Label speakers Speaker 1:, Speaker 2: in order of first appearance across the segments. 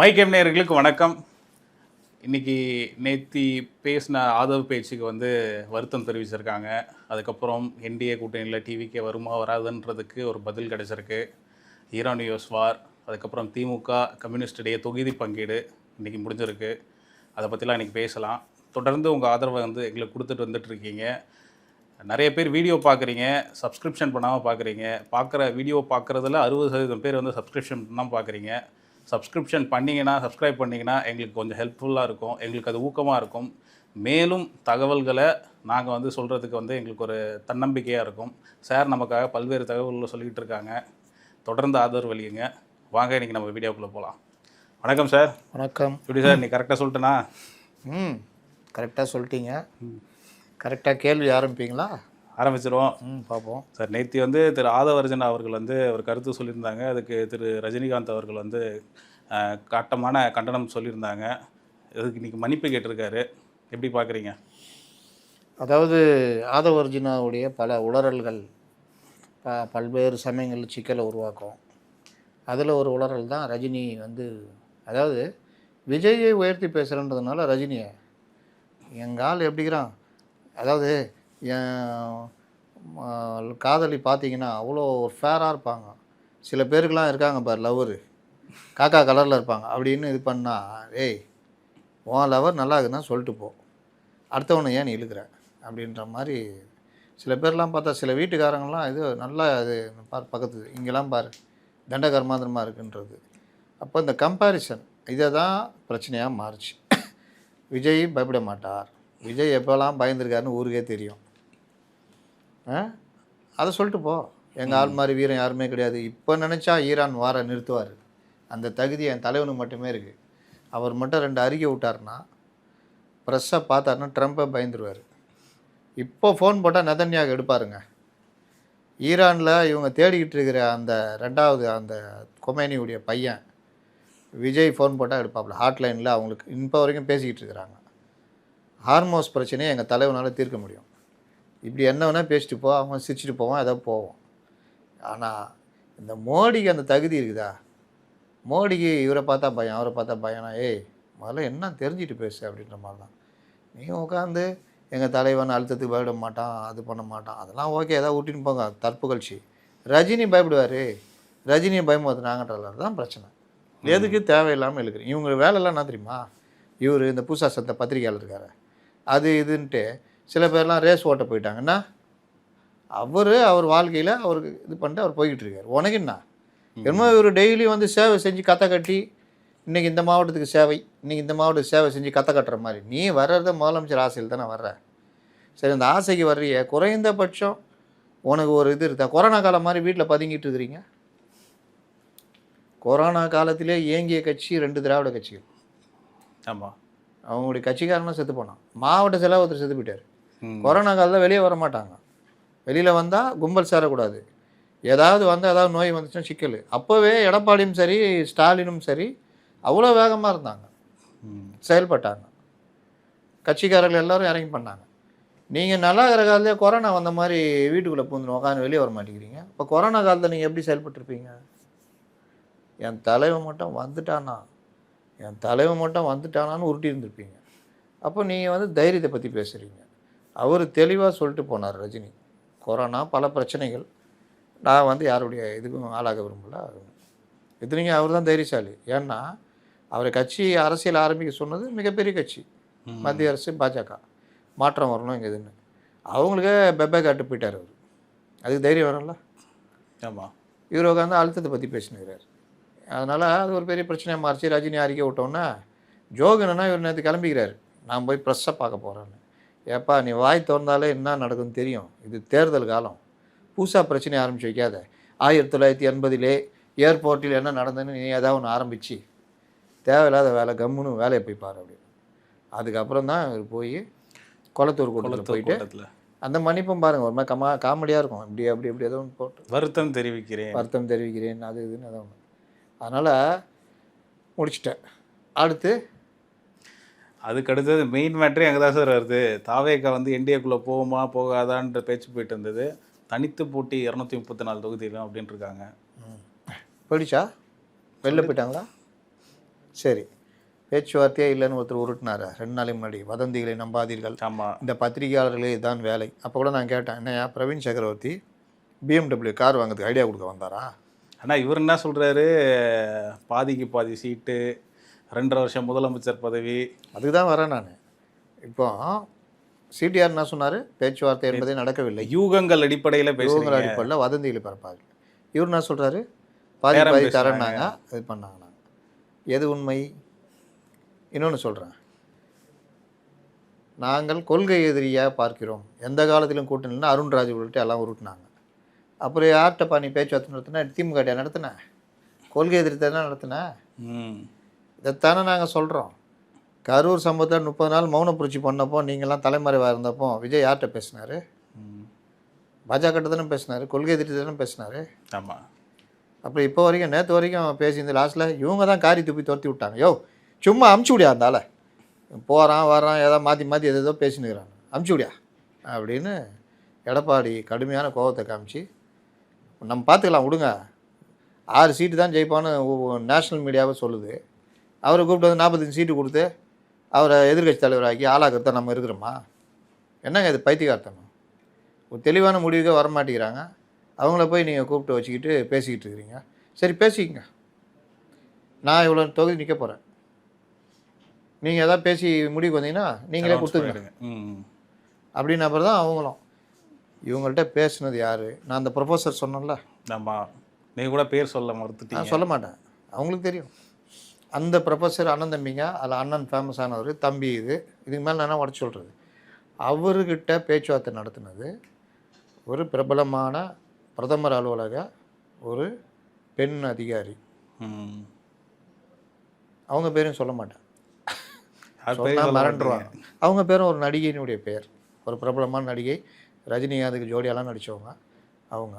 Speaker 1: மைக்கேம் நேயர்களுக்கு வணக்கம். இன்னைக்கு நேத்தி பேசின ஆதவ் பேச்சுக்கு வருத்தம் தெரிவிச்சிருக்காங்க. அதுக்கப்புறம் என்டிஏ கூட்டணியில் டிவிக்கே வருமா வராதுன்றதுக்கு ஒரு பதில் கிடைச்சிருக்கு. ஈரான் யூஎஸ் வார், அதுக்கப்புறம் திமுக கம்யூனிஸ்ட் இடையே தொகுதி பங்கீடு இன்றைக்கி முடிஞ்சிருக்கு. அதை பற்றிலாம் இன்றைக்கி பேசலாம். தொடர்ந்து உங்கள் ஆதரவை எங்களுக்கு கொடுத்துட்டு வந்துட்டுருக்கீங்க. நிறைய பேர் வீடியோ பார்க்குறீங்க, சப்ஸ்கிரிப்ஷன் பண்ணாமல் பார்க்குறீங்க. வீடியோ பார்க்குறதுல 60% பேர் சப்ஸ்கிரிப்ஷன் பண்ணாமல் பார்க்குறீங்க. சப்ஸ்கிரிப்ஷன் பண்ணிங்கன்னா, சப்ஸ்கிரைப் பண்ணிங்கன்னா எங்களுக்கு கொஞ்சம் ஹெல்ப்ஃபுல்லாக இருக்கும். எங்களுக்கு அது ஊக்கமாக இருக்கும். மேலும் தகவல்களை நாங்கள் சொல்கிறதுக்கு எங்களுக்கு ஒரு தன்னம்பிக்கையாக இருக்கும். சார் நமக்காக பல்வேறு தகவல்களை சொல்லிக்கிட்டு இருக்காங்க. தொடர்ந்து ஆதரவு அளியுங்க. வாங்க இன்றைக்கி நம்ம வீடியோக்குள்ளே போகலாம். வணக்கம் சார்.
Speaker 2: வணக்கம்.
Speaker 1: எப்படி சார், நீ கரெக்டாக சொல்லிட்டேனா?
Speaker 2: கரெக்டாக சொல்லிட்டீங்க. கரெக்டாக கேள்வி ஆரம்பிப்பீங்களா?
Speaker 1: ஆரம்பிச்சிருவோம்.
Speaker 2: பார்ப்போம்.
Speaker 1: சார், நேற்று திரு ஆதவர்ஜன் அவர்கள் ஒரு கருத்து சொல்லியிருந்தாங்க. அதுக்கு திரு ரஜினிகாந்த் அவர்கள் காட்டமான கண்டனம் சொல்லியிருந்தாங்க. இதுக்கு இன்றைக்கி மன்னிப்பு கேட்டிருக்காரு. எப்படி பார்க்குறீங்க?
Speaker 2: அதாவது ஆதவர்ஜுனாவுடைய பல உளறல்கள் பல்வேறு சமயங்களில் சிக்கலை உருவாக்கும். அதில் ஒரு உளறல் தான் ரஜினி அதாவது விஜயை உயர்த்தி பேசுகிறன்றதுனால ரஜினியை எங்கால் எப்படிங்கிறான். அதாவது என் காதலி பார்த்தீங்கன்னா அவ்வளோ ஒரு ஃபேராக இருப்பாங்க. சில பேருக்கெலாம் இருக்காங்க பார், லவ்வரு காக்கா கலரில் இருப்பாங்க. அப்படின்னு இது பண்ணால், ஏய் உன் லவர் நல்லா இருக்குதுன்னா சொல்லிட்டு போ, அடுத்தவனை ஏன் நீ இழுக்கிற அப்படின்ற மாதிரி. சில பேர்லாம் பார்த்தா, சில வீட்டுக்காரங்களாம் இது நல்லா இது பார் பக்கத்து இங்கெல்லாம் பார் தண்டகர்மாந்திரமாக இருக்குன்றது. அப்போ இந்த கம்பேரிசன் இதை தான் பிரச்சனையாக மாறுச்சு. விஜய் பயப்பட மாட்டார். விஜய் எப்போல்லாம் பயந்துருக்காருன்னு ஊருக்கே தெரியும். அதை சொல்லிட்டு போ, எங்கள் ஆள் மாதிரி வீரம் யாருமே கிடையாது. இப்போ நினச்சா ஈரான் வார நிறுத்துவார். அந்த தகுதி என் தலைவனுக்கு மட்டுமே இருக்குது. அவர் மட்டும் 2 அறிக்கை விட்டார்னா, ப்ரெஸ்ஸை பார்த்தாருன்னா ட்ரம்ப்பை பயந்துருவார். இப்போ ஃபோன் போட்டால் நெதன்யாகு எடுப்பாருங்க. ஈரானில் இவங்க தேடிக்கிட்டு இருக்கிற அந்த 2வது அந்த கொமேனியுடைய பையன் விஜய் ஃபோன் போட்டால் எடுப்பாப்புல. ஹாட்லைனில் அவங்களுக்கு இப்போ வரைக்கும் பேசிக்கிட்டு இருக்கிறாங்க. ஹார்மோஸ் பிரச்சனையை எங்கள் தலைவனால் தீர்க்க முடியும். இப்படி என்ன வேணால் பேசிட்டு போ, அவங்க சிரிச்சுட்டு போவான், ஏதோ போவோம். ஆனால் இந்த மோடிக்கு அந்த தகுதி இருக்குதா? மோடிக்கு இவரை பார்த்தா பயம், அவரை பார்த்தா பயம்னா, ஏய் முதல்ல என்ன தெரிஞ்சுட்டு பேசு அப்படின்ற மாதிரி தான். நீங்கள் உட்காந்து எங்கள் தலைவன் அழுத்தத்துக்கு பயப்பட மாட்டான், அது பண்ண மாட்டான், அதெல்லாம் ஓகே, ஏதாவது ஊட்டின்னு போங்க தற்புகழ்ச்சி. ரஜினி பயப்படுவார். ரஜினியை பயமுறுத்துனாங்கன்றது தான் பிரச்சனை. எதுக்கு தேவையில்லாமல் இழுக்கிறேன். இவங்க வேலைலாம் என்ன தெரியுமா? இவர் இந்த பூசா சத்த பத்திரிகையாளர் இருக்கார், அது இதுன்ட்டு சில பேர்லாம் ரேஸ் ஓட்ட போயிட்டாங்கன்னா, அவர் வாழ்க்கையில் அவருக்கு இது பண்ணிட்டு அவர் போய்கிட்டு இருக்கார். உனக்கு என்ன என்னமோ இவர் டெய்லி சேவை செஞ்சு கதை கட்டி, இன்றைக்கி இந்த மாவட்டத்துக்கு சேவை, இன்றைக்கி இந்த மாவட்டத்துக்கு சேவை செஞ்சு கதை கட்டுற மாதிரி. நீ வர்றத முதலமைச்சர் ஆசையில் தானே வர்ற. சரி, அந்த ஆசைக்கு வர்றிய, குறைந்தபட்சம் உனக்கு ஒரு இது இருக்கா? கொரோனா காலம் மாதிரி வீட்டில் பதுங்கிட்டு இருக்கிறீங்க. கொரோனா காலத்திலே இயங்கிய கட்சி 2 திராவிட கட்சிகள்.
Speaker 1: ஆமாம்,
Speaker 2: அவங்களுடைய கட்சிக்காரனும் செத்து போனான். மாவட்ட செயலாளர் ஒருத்தர் செத்து போயிட்டார். கொரோனா காலத்தில் வெளியே வர மாட்டாங்க. வெளியில் வந்தால் கும்பல் சேரக்கூடாது. ஏதாவது ஏதாவது நோய் வந்துச்சுன்னா சிக்கல். அப்போவே எடப்பாடியும் சரி ஸ்டாலினும் சரி அவ்வளோ வேகமாக இருந்தாங்க, செயல்பட்டாங்க. கட்சிக்காரர்கள் எல்லோரும் இறங்கி பண்ணாங்க. நீங்கள் நல்லா இருக்கிற காலத்திலே கொரோனா வந்த மாதிரி வீட்டுக்குள்ளே பூந்துடும், உட்காந்து வெளியே வர மாட்டேங்கிறீங்க. இப்போ கொரோனா காலத்தில் நீங்கள் எப்படி செயல்பட்டுருப்பீங்க? என் தலைவன் மட்டும் வந்துட்டானான்னு உருட்டி இருந்திருப்பீங்க. அப்போ நீங்கள் தைரியத்தை பற்றி பேசுகிறீங்க. அவர் தெளிவாக சொல்லிட்டு போனார் ரஜினி. கொரோனா பல பிரச்சனைகள், நான் யாருடைய இதுக்கும் ஆளாக விரும்பல. எத்தனைங்க அவர் தான் தைரியசாலி. ஏன்னா அவரை கட்சி அரசியல் ஆரம்பிக்க சொன்னது மிகப்பெரிய கட்சி, மத்திய அரசு, பாஜக. மாற்றம் வரணும் இங்கே இதுன்னு அவங்களுக்கே பெப்பே காட்டு போயிட்டார் அவர். அதுக்கு தைரியம் வரல.
Speaker 1: ஆமாம்,
Speaker 2: இவர் உட்காந்து அழுத்தத்தை பற்றி பேசினுக்கிறார். அதனால் அது ஒரு பெரிய பிரச்சனையாக மாறிச்சு. ரஜினி அறிக்கை விட்டோன்னா ஜோகனா இவர் நேற்று கிளம்பிக்கிறார், நான் போய் ப்ரெஸ்ஸை பார்க்க போகிறேன்னு. ஏப்பா, நீ வாய் திறந்தாலே என்ன நடக்குதுன்னு தெரியும். இது தேர்தல் காலம். பூசா பிரச்சனையை ஆரம்பித்து வைக்காத. 1980 ஏர்போர்ட்டில் என்ன நடந்ததுன்னு நீ ஏதாவது ஒன்று ஆரம்பித்து தேவையில்லாத வேலை, கம்முன்னு வேலையை போய் பாரு அப்படின்னு. அதுக்கப்புறம் தான் இவர் போய் குளத்தூர் கூட்டத்தில் போயிட்டு அந்த மன்னிப்பும் பாருங்கள், ஒரு மாதிரி காமெடியாக இருக்கும். அப்படி ஏதோ ஒன்று போட்டு வருத்தம் தெரிவிக்கிறேன் அது இதுன்னு ஏதோ ஒன்று. அதனால் முடிச்சிட்டேன்.
Speaker 1: அதுக்கடுத்தது மெயின் மேட்ரே அங்கே தான் சார் வருது. தாவேக்கா என்டிஏக்குள்ளே போகுமா போகாதான்ற பேச்சு போயிட்டு இருந்தது. தனித்து போட்டி 234 தொகுதியிலும் அப்படின்ட்டு இருக்காங்க.
Speaker 2: போயிடுச்சா? வெளில போயிட்டாங்களா? சரி, பேச்சுவார்த்தையே இல்லைன்னு ஒருத்தர் உருட்டினாரு 2 நாளைக்கு முன்னாடி. வதந்திகளை நம்பாதீர்கள்,
Speaker 1: ஆமாம்.
Speaker 2: இந்த பத்திரிகையாளர்களே இதுதான் வேலை. அப்போ கூட நான் கேட்டேன், என்னையா பிரவீன் சக்கரவர்த்தி BMW கார் வாங்குறதுக்கு ஐடியா கொடுக்க வந்தாரா?
Speaker 1: ஆனால் இவர் என்ன சொல்கிறாரு, பாதிக்கு பாதி சீட்டு, 2.5 வருஷம் முதலமைச்சர் பதவி.
Speaker 2: அதுக்கு தான் வரேன் நான். இப்போ சிடிஆர் என்ன சொன்னார்? பேச்சுவார்த்தை என்பதே நடக்கவில்லை,
Speaker 1: யூகங்கள் அடிப்படையில்
Speaker 2: இவங்க
Speaker 1: பேசுகிறீங்க.
Speaker 2: அடிப்படையில் வதந்திகளை பரப்பாங்க. இவர் என்ன சொல்கிறாரு? பாதி
Speaker 1: பேரம்
Speaker 2: பாதி
Speaker 1: பேசுனாங்க.
Speaker 2: தரேன்னாங்க, இது பண்ணாங்க. எது உண்மை? இன்னொன்று சொல்கிறேன், நாங்கள் கொள்கை எதிரியாக பார்க்கிறோம். எந்த காலத்திலும் கூட்டணின்னா அருண்ராஜ் உள்ளிட்ட எல்லாம் உருட்டினாங்க. அப்புறம் யார்கிட்டப்பா நீ பேச்சுவார்த்தை நடத்தினா? திமுக நடத்தின கொள்கை எதிரி தானே நடத்தின. இதைத்தானே நாங்கள் சொல்கிறோம். கரூர் சம்பவத்தில் 30 நாள் மௌன புரட்சி பண்ணப்போ நீங்கள்லாம் தலைமறைவாக இருந்தப்போ விஜய் யார்கிட்ட பேசினார்? பாஜக தானே பேசினார், கொள்கை எதிரி தானே பேசினார்.
Speaker 1: ஆமாம்.
Speaker 2: அப்புறம் இப்போ வரைக்கும் நேற்று வரைக்கும் பேசியிருந்த லாஸ்ட்டில் இவங்க தான் காரி துப்பி துரத்தி விட்டாங்க. யோ சும்மா அமுச்சு விடியா இருந்தால போகிறான் வர்றான் ஏதோ மாற்றி மாற்றி எதோ பேசினுக்கிறாங்க, அமுச்சு விடியா அப்படின்னு எடப்பாடி கடுமையான கோபத்தை காமிச்சு, நம்ம பார்த்துக்கலாம் விடுங்க, 6 சீட்டு தான் ஜெயிப்பான்னு நேஷ்னல் மீடியாவை சொல்லுது. அவரை கூப்பிட்டு வந்து 45 சீட்டு கொடுத்து அவரை எதிர்கட்சி தலைவராக்கி ஆளாக்கிறத நம்ம இருக்கிறோமா? என்னங்க இது பைத்தியக்காரத்தனம்? ஒரு தெளிவான முடிவுக்கே வரமாட்டேங்கிறாங்க. அவங்கள போய் நீங்கள் கூப்பிட்டு வச்சுக்கிட்டு பேசிக்கிட்டு இருக்கிறீங்க. சரி பேசிக்கங்க, நான் இவ்வளோ தொகுதி நிற்க போகிறேன், நீங்கள் எதாவது பேசி முடிவுக்கு வந்தீங்கன்னா நீங்களே கொடுத்துங்க அப்படின்னு. அப்புறம் தான் அவங்களும் இவங்கள்ட்ட பேசுனது யார்? நான் அந்த ப்ரொஃபஸர் சொன்னேன்ல,
Speaker 1: ஆமாம், நீங்கள் கூட பேர் சொல்ல மறுத்துட்டீங்க.
Speaker 2: நான் சொல்ல மாட்டேன், அவங்களுக்கு தெரியும். அந்த ப்ரொஃபஸர் அண்ணன் தம்பிங்க, அதில் அண்ணன் ஃபேமஸானவர், தம்பி இதுக்கு மேலே நான் உடச்சி சொல்கிறது. அவர்கிட்ட பேச்சுவார்த்தை நடத்தினது ஒரு பிரபலமான பிரதமர் அலுவலக ஒரு பெண் அதிகாரி. அவங்க பேரும் சொல்ல மாட்டேன், சொன்னால் மறந்துடுவாங்க. அவங்க பேரும் ஒரு நடிகையினுடைய பெயர், ஒரு பிரபலமான நடிகை, ரஜினிகாந்துக்கு ஜோடியெல்லாம் நடித்தவங்க அவங்க.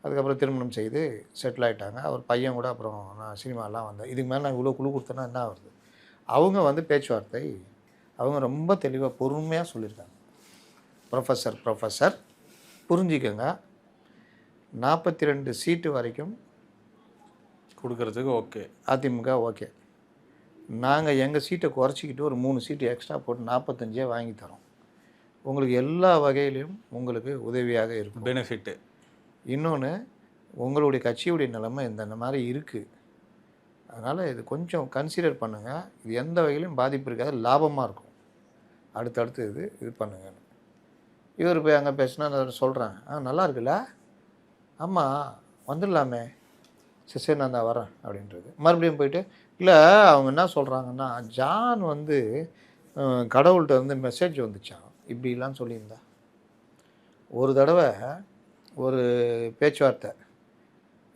Speaker 2: அதுக்கப்புறம் திருமணம் செய்து செட்டில் ஆகிட்டாங்க. அவர் பையன் கூட அப்புறம் நான் சினிமாலாம் வந்தேன். இதுக்கு மேலே நான் இவ்வளோ குழு கொடுத்தேன்னா என்ன வருது? அவங்க வந்து பேச்சுவார்த்தை அவங்க ரொம்ப தெளிவாக பொறுமையாக சொல்லியிருக்காங்க. ப்ரொஃபஸர் புரிஞ்சிக்கங்க, 42 சீட்டு வரைக்கும்
Speaker 1: கொடுக்கறதுக்கு ஓகே,
Speaker 2: அதிமுக ஓகே, நாங்கள் எங்கள் சீட்டை குறைச்சிக்கிட்டு ஒரு 3 சீட்டு எக்ஸ்ட்ரா போட்டு 45 வாங்கி தரோம், உங்களுக்கு எல்லா வகையிலையும் உங்களுக்கு உதவியாக இருக்கும்,
Speaker 1: பெனிஃபிட்டு. இன்னொன்று,
Speaker 2: உங்களுடைய கட்சியுடைய நிலைமை இந்த மாதிரி இருக்குது, அதனால் இது கொஞ்சம் கன்சிடர் பண்ணுங்கள், இது எந்த வகையிலும் பாதிப்பு இருக்காது, லாபமாக இருக்கும், அடுத்தடுத்து இது பண்ணுங்கன்னு. இவர் போய் அங்கே பேசினா நான் சொல்கிறேன், நல்லா இருக்குல்ல, ஆமாம் வந்துடலாமே, சரி நான் தான் வரேன் அப்படின்றது. மறுபடியும் போயிட்டு இல்லை அவங்க என்ன சொல்கிறாங்கன்னா, ஜான் வந்து கடவுள்கிட்ட வந்து மெசேஜ் வந்துச்சான் இப்படிலாம் சொல்லியிருந்தா. ஒரு தடவை ஒரு பேச்சுவார்த்தை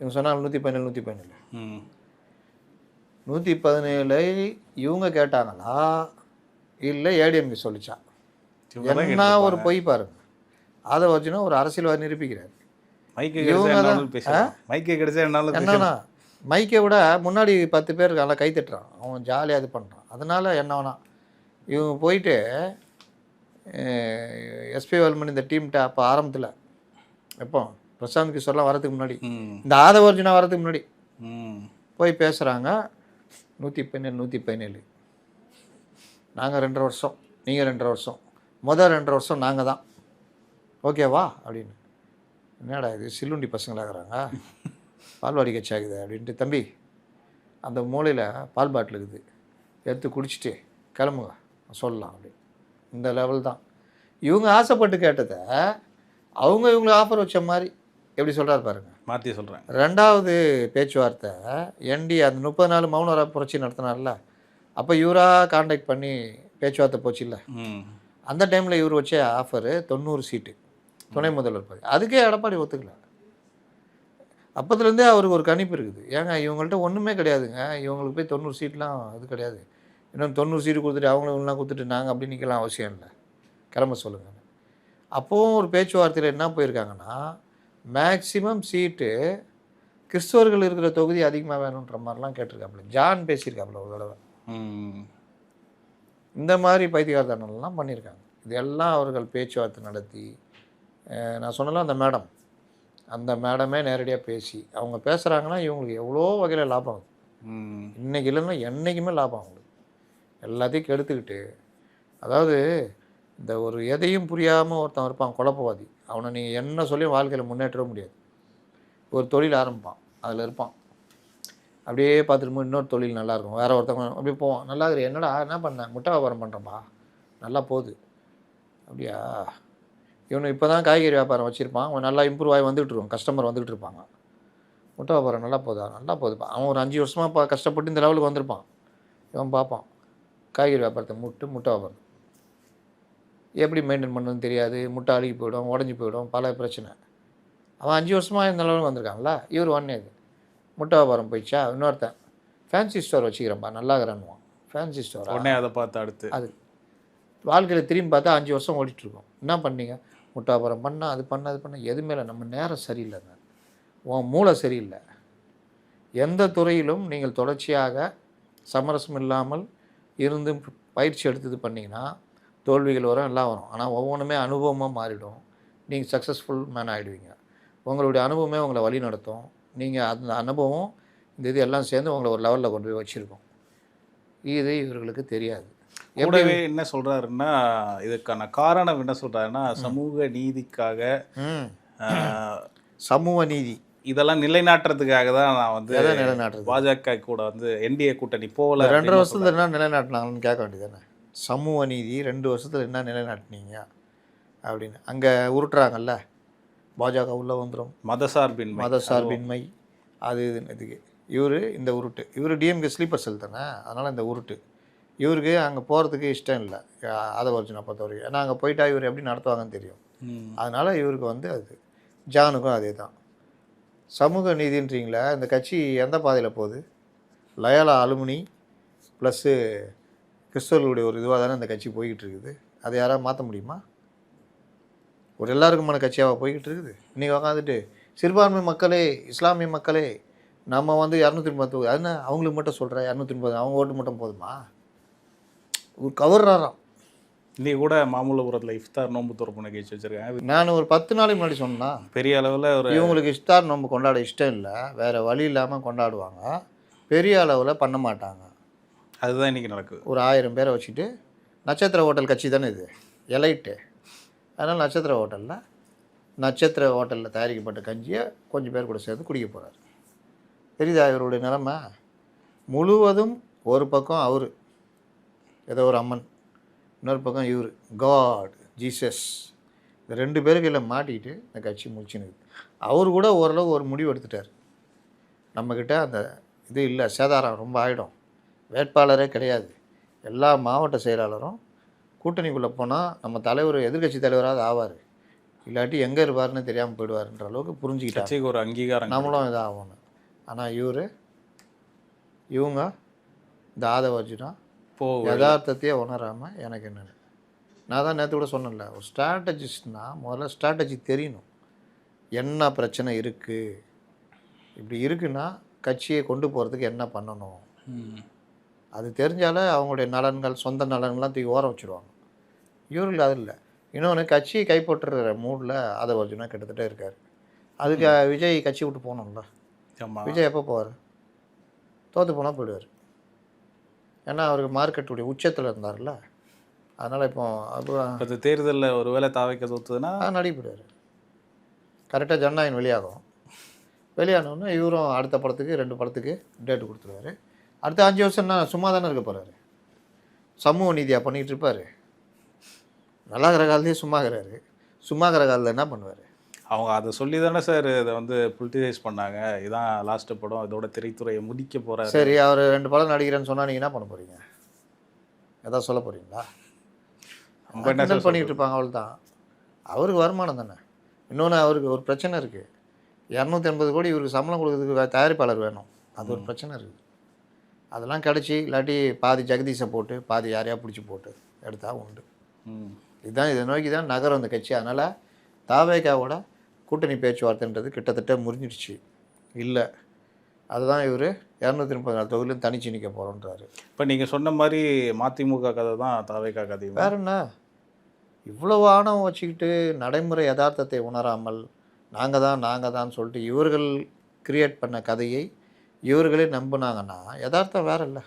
Speaker 2: இவங்க சொன்னாங்க 117 117 இவங்க கேட்டாங்களா இல்லை ஏடிஎம்கே சொல்லிச்சா? என்ன ஒரு பொய் பாருங்க, அதை வச்சுன்னா ஒரு அரசியல்வாதி நிரூபிக்கிறார். என்னன்னா மைக்கை விட முன்னாடி 10 பேர் இருக்காங்களா கை தட்டுறான், அவன் ஜாலியாக இது பண்ணுறான். அதனால் என்ன வேணாம் இவங்க போயிட்டு எஸ்பி வேலுமணி இந்த டீம்கிட்ட அப்போ ஆரம்பத்தில் எப்போ பிரசாந்த் கிஷோர்லாம் வரதுக்கு முன்னாடி, இந்த ஆதவர்ஜுனா வரதுக்கு முன்னாடி போய் பேசுகிறாங்க. 117 நாங்கள் 2.5 வருஷம், நீங்கள் 2.5 வருஷம், முதல் 2.5 வருஷம் நாங்கள் தான், ஓகேவா அப்படின்னு. என்னடா இது சில்லுண்டி பசங்களாகிறாங்க, பால்வாடி கட்சி ஆகுது அப்படின்ட்டு. தம்பி அந்த மூலையில் பால் பாட்டில் இருக்குது, எடுத்து குடிச்சிட்டு கிளம்புங்க சொல்லலாம் அப்படி. இந்த லெவல் தான் இவங்க ஆசைப்பட்டு கேட்டதை அவங்க இவங்களுக்கு ஆஃபர் வச்ச மாதிரி எப்படி சொல்கிறாரு பாருங்க,
Speaker 1: மாற்றி சொல்கிறேன்.
Speaker 2: 2வது பேச்சுவார்த்தை என்டி அந்த 30 நாள் மௌன புரட்சி நடத்தினார்ல, அப்போ இவராக கான்டாக்ட் பண்ணி பேச்சுவார்த்தை போச்சு இல்லை, அந்த டைமில் இவர் வச்ச ஆஃபரு 90 சீட்டு துணை முதல்வர் பதவி. அதுக்கே எடப்பாடி ஒத்துக்கல. அப்போதுலேருந்தே அவருக்கு ஒரு கணிப்பு இருக்குது, ஏங்க இவங்கள்ட்ட ஒன்றுமே கிடையாதுங்க, இவங்களுக்கு போய் 90 சீட்லாம் இது கிடையாது, இன்னும் 90 சீட்டு கொடுத்துட்டு அவங்களும் கொடுத்துட்டு நாங்கள் அப்படி நிற்கலாம் அவசியம் இல்லை, கிளம்ப சொல்லுங்கள். அப்போவும் ஒரு பேச்சுவார்த்தையில் என்ன போயிருக்காங்கன்னா, மேக்சிமம் சீட்டு கிறிஸ்தவர்கள் இருக்கிற தொகுதி அதிகமாக வேணுன்ற மாதிரிலாம் கேட்டிருக்காப்புல. ஜான் பேசியிருக்காப்புல ஒரு தடவை. இந்த மாதிரி பைத்தியகாரத்தனம்லாம் பண்ணியிருக்காங்க. இதெல்லாம் அவர்கள் பேச்சுவார்த்தை நடத்தி, நான் சொன்னலாம் அந்த மேடமே நேரடியாக பேசி அவங்க பேசுகிறாங்கன்னா இவங்களுக்கு எவ்வளோ வகையில் லாபம் ஆகுது. இன்னைக்கு இல்லைன்னா என்றைக்குமே லாபம் அவங்களுக்கு. எல்லாத்தையும் கெடுத்துக்கிட்டு, அதாவது இந்த ஒரு எதையும் புரியாமல் ஒருத்தன் இருப்பான் குழப்பவாதி. அவனை நீங்கள் என்ன சொல்லி வாழ்க்கையில் முன்னேற்றவே முடியாது. ஒரு தொழில் ஆரம்பிப்பான், அதில் இருப்பான், அப்படியே பார்த்துட்டு இன்னொரு தொழில் நல்லாயிருக்கும், வேறு ஒருத்தவங்க அப்படியே போவான். நல்லா இருக்குது, என்னடா என்ன பண்ணேன், முட்டை வியாபாரம் பண்ணுறப்பா, நல்லா போகுது. அப்படியா, இவனு இப்போ தான் காய்கறி வியாபாரம் வச்சுருப்பான், அவன் நல்லா இம்ப்ரூவ் ஆகி வந்துகிட்டு இருக்கும், கஸ்டமர் வந்துகிட்டு இருப்பாங்க. முட்டை வியாபாரம் நல்லா போகுதா, நல்லா போகுதுப்பா. அவன் ஒரு 5 வருஷமாக கஷ்டப்பட்டு இந்த லெவலுக்கு வந்திருப்பான். இவன் பார்ப்பான் காய்கறி வியாபாரத்தை முட்டை வியாபாரம் எப்படி மெயின்டைன் பண்ணணும்னு தெரியாது, முட்டை அழுகி போயிடும், உடஞ்சி போயிடும், பல பிரச்சனை. அவன் 5 வருஷமாக இந்த லெவலுக்கு வந்திருக்காங்களா, இவர் ஒன்றே இது முட்டை வியாபாரம் போயிடுச்சா. இன்னொருத்தன் ஃபேன்சி ஸ்டோர் வச்சுக்கிறேன்ப்பா, நல்லா இருக்கிறான்னுவான். ஃபேன்சி ஸ்டோர்
Speaker 1: உடனே அதை பார்த்து அடுத்து
Speaker 2: அது வாழ்க்கையில் திரும்பி பார்த்தா 5 வருஷம் ஓடிட்டுருக்கோம். என்ன பண்ணீங்க, முட்டை வியாபாரம் பண்ணால் அது பண்ண எதுவுமே இல்லை. நம்ம நேரம் சரியில்லைங்க, உன் மூளை சரியில்லை. எந்த துறையிலும் நீங்கள் தொடர்ச்சியாக சமரசம் இல்லாமல் இருந்து பயிற்சி எடுத்து பண்ணிங்கன்னா தோல்விகள் வரும், எல்லாம் வரும். ஆனால் ஒவ்வொன்றுமே அனுபவமாக மாறிடும். நீங்கள் சக்ஸஸ்ஃபுல் மேன் ஆகிடுவீங்க. உங்களுடைய அனுபவமே உங்களை வழி நடத்தும். நீங்கள் அந்த அனுபவம் இது எல்லாம் சேர்ந்து உங்களை ஒரு லெவலில் கொண்டு போய் வச்சுருக்கோம். இது இவர்களுக்கு தெரியாது.
Speaker 1: கூடவே என்ன சொல்கிறாருன்னா, இதுக்கான காரணம் என்ன சொல்கிறாருன்னா, சமூக நீதிக்காக
Speaker 2: சமூக நீதி
Speaker 1: இதெல்லாம் நிலைநாட்டுறதுக்காக தான் நான் வந்து
Speaker 2: நிலைநாட்டுறது
Speaker 1: பாஜக கூட வந்து என்டிஏ கூட்டணி போகல.
Speaker 2: 2 வருஷத்தில் என்ன நிலைநாட்டினாங்கன்னு கேட்க வேண்டியதானே. சமூக நீதி 2 வருஷத்தில் என்ன நிலைநாட்டினீங்க அப்படின்னு அங்கே உருட்டுறாங்கல்ல. பாஜக உள்ளே வந்துடும், மதசார்பின்மை அது இதுக்கு இவர் இந்த உருட்டு. இவர் டிஎம்கே ஸ்லீப்பர் செல் தானே, அதனால் இந்த உருட்டு இவருக்கு அங்கே போகிறதுக்கு இஷ்டம் இல்லை. அதை வச்சு நான் பொறுத்த வரைக்கும், ஏன்னா அங்கே போயிட்டா இவர் எப்படி நடத்துவாங்கன்னு தெரியும். அதனால் இவருக்கு வந்து அது ஜானுக்கும் அதே தான். சமூக நீதின்றீங்களா, இந்த கட்சி எந்த பாதையில் போகுது? லயோலா அலுமினி ப்ளஸ்ஸு கிறிஸ்தவர்களுடைய ஒரு இதுவாக தானே இந்த கட்சி போய்கிட்டு இருக்குது. அதை யாராவது மாற்ற முடியுமா? ஒரு எல்லாருக்குமான கட்சியாக போய்கிட்டு இருக்குது. இன்றைக்கி உக்காந்துட்டு சிறுபான்மை மக்களே, இஸ்லாமிய மக்களே, நம்ம வந்து 230 அதுனா அவங்களுக்கு மட்டும் சொல்கிறேன், 230 அவங்க ஓட்டு மட்டும் போதுமா? ஒரு கவர்றாராம்.
Speaker 1: இன்றைக்கி கூட மாமல்லபுரத்தில் இஃப்தார் நோன்பு துறப்பு நிகழ்ச்சி வச்சுருக்கேன்.
Speaker 2: நான் ஒரு 10 நாளைக்கு முன்னாடி சொன்னா,
Speaker 1: பெரிய அளவில் ஒரு
Speaker 2: இவங்களுக்கு இஃப்தார் நோன்பு கொண்டாட இஷ்டம் இல்லை, வேறு வழி இல்லாமல் கொண்டாடுவாங்க, பெரிய அளவில் பண்ண மாட்டாங்க.
Speaker 1: அதுதான் இன்றைக்கி நடக்குது.
Speaker 2: ஒரு 1000 பேரை வச்சுட்டு, நட்சத்திர ஹோட்டல் கட்சி தானே இது, எலைட்டு. அதனால் நட்சத்திர ஹோட்டலில் தயாரிக்கப்பட்ட கஞ்சியை கொஞ்சம் பேர் கூட சேர்ந்து குடிக்க போகிறார். தெரியுதா இவருடைய நிலைமை? முழுவதும் ஒரு பக்கம் அவர் ஏதோ ஒரு அம்மன், இன்னொரு பக்கம் இவர் காட் ஜீசஸ். இந்த 2 பேருக்கு இல்லை மாட்டிக்கிட்டு இந்த கட்சி முடிச்சுன்னு. அவர் கூட ஓரளவு ஒரு முடிவு எடுத்துட்டார். நம்மக்கிட்ட அந்த இது இல்லை, சேதாரம் ரொம்ப ஆகிடும், வேட்பாளரே கிடையாது, எல்லா மாவட்ட செயலாளரும் கூட்டணிக்குள்ளே போனால் நம்ம தலைவர் எதிர்கட்சி தலைவராக ஆவார், இல்லாட்டி எங்கே இருப்பார்னு தெரியாமல் போயிடுவார்ன்ற அளவுக்கு புரிஞ்சுக்கிட்டாச்சு.
Speaker 1: ஒரு அங்கீகாரம்
Speaker 2: நம்மளும் இதாகணும். ஆனால் இவங்க இந்த ஆதவர்ஜுனா யதார்த்தத்தையே உணராமல் எனக்கு என்னென்னு. நான் தான் நேற்று கூட சொன்னேன்ல, ஒரு ஸ்ட்ராட்டஜிஸ்ட்னால் முதல்ல ஸ்ட்ராட்டஜி தெரியணும். என்ன பிரச்சனை இருக்குது, இப்படி இருக்குன்னா கட்சியை கொண்டு போகிறதுக்கு என்ன பண்ணணும், அது தெரிஞ்சாலே அவங்களுடைய நலன்கள், சொந்த நலன்கள்லாம் தூக்கி ஓரம் வச்சுருவாங்க. இவர்கள் அது இல்லை. இன்னொன்று, கட்சியை கைப்பற்றுற மூடில் ஆதவர்ஜுனா கிட்டத்தட்ட இருக்கார். அதுக்கு விஜய் கட்சி விட்டு போகணும்ல. விஜய் எப்போ போவார்? தோற்று போனால் போயிடுவார். ஏன்னா அவருக்கு மார்க்கெட்டுடைய உச்சத்தில் இருந்தார்ல. அதனால் இப்போ
Speaker 1: தேர்தலில் ஒரு வேளை தாவைக்க தோற்றுதுன்னா
Speaker 2: நடிப்பிடுவார். கரெக்டாக ஜனநாயகம் வெளியானோன்னா இவரும் அடுத்த படத்துக்கு 2 படத்துக்கு டேட்டு கொடுத்துருவார். அடுத்த 5 வருஷம்னா சும்மா தானே இருக்க போகிறாரு, சமூக நீதியாக பண்ணிகிட்டு இருப்பார். நல்லா இருக்கிற காலத்தையே சும்மா இருக்கிற காலத்தில் என்ன பண்ணுவார்?
Speaker 1: அவங்க அதை சொல்லி தானே சார் இதை வந்து பொலிட்டிசைஸ் பண்ணாங்க. இதான் லாஸ்ட்டு படம், இதோட திரைத்துறையை முடிக்க போகிறார்.
Speaker 2: சரி, அவர் 2 படம் நடிக்கிறேன்னு சொன்னால் நீங்கள் என்ன பண்ண போகிறீங்க? எதாவது சொல்ல போகிறீங்களா? என்ன பண்ணிகிட்டு இருப்பாங்க, அவள் தான். அவருக்கு வருமானம் தானே. இன்னொன்று, அவருக்கு ஒரு பிரச்சனை இருக்குது. 280 கோடி இவருக்கு சம்பளம் கொடுக்குறதுக்கு தயாரிப்பாளர் வேணும், அது ஒரு பிரச்சனை இருக்குது. அதெல்லாம் கிடச்சி, இல்லாட்டி பாதி ஜெகதீஷை போட்டு பாதி யாரையா பிடிச்சி போட்டு எடுத்தால் உண்டு. இதுதான், இதை நோக்கி தான் நகரம் அந்த கட்சி. அதனால் தாவேகாவோட கூட்டணி பேச்சுவார்த்தைன்றது கிட்டத்தட்ட முறிஞ்சிடுச்சு. இல்லை, அதுதான் இவர் 234 தொகுதியிலும் தனிச்சு நிற்க போகிறோன்றாரு.
Speaker 1: இப்போ நீங்கள் சொன்ன மாதிரி மதிமுக கதை தான் தாவேகா கதை.
Speaker 2: வேற என்ன, இவ்வளவு ஆணவம் வச்சுக்கிட்டு நடைமுறை யதார்த்தத்தை உணராமல் நாங்கள் தான் சொல்லிட்டு இவர்கள் கிரியேட் பண்ண கதையை இவர்களே நம்பினாங்கன்னா யதார்த்தம் வேற இல்லை.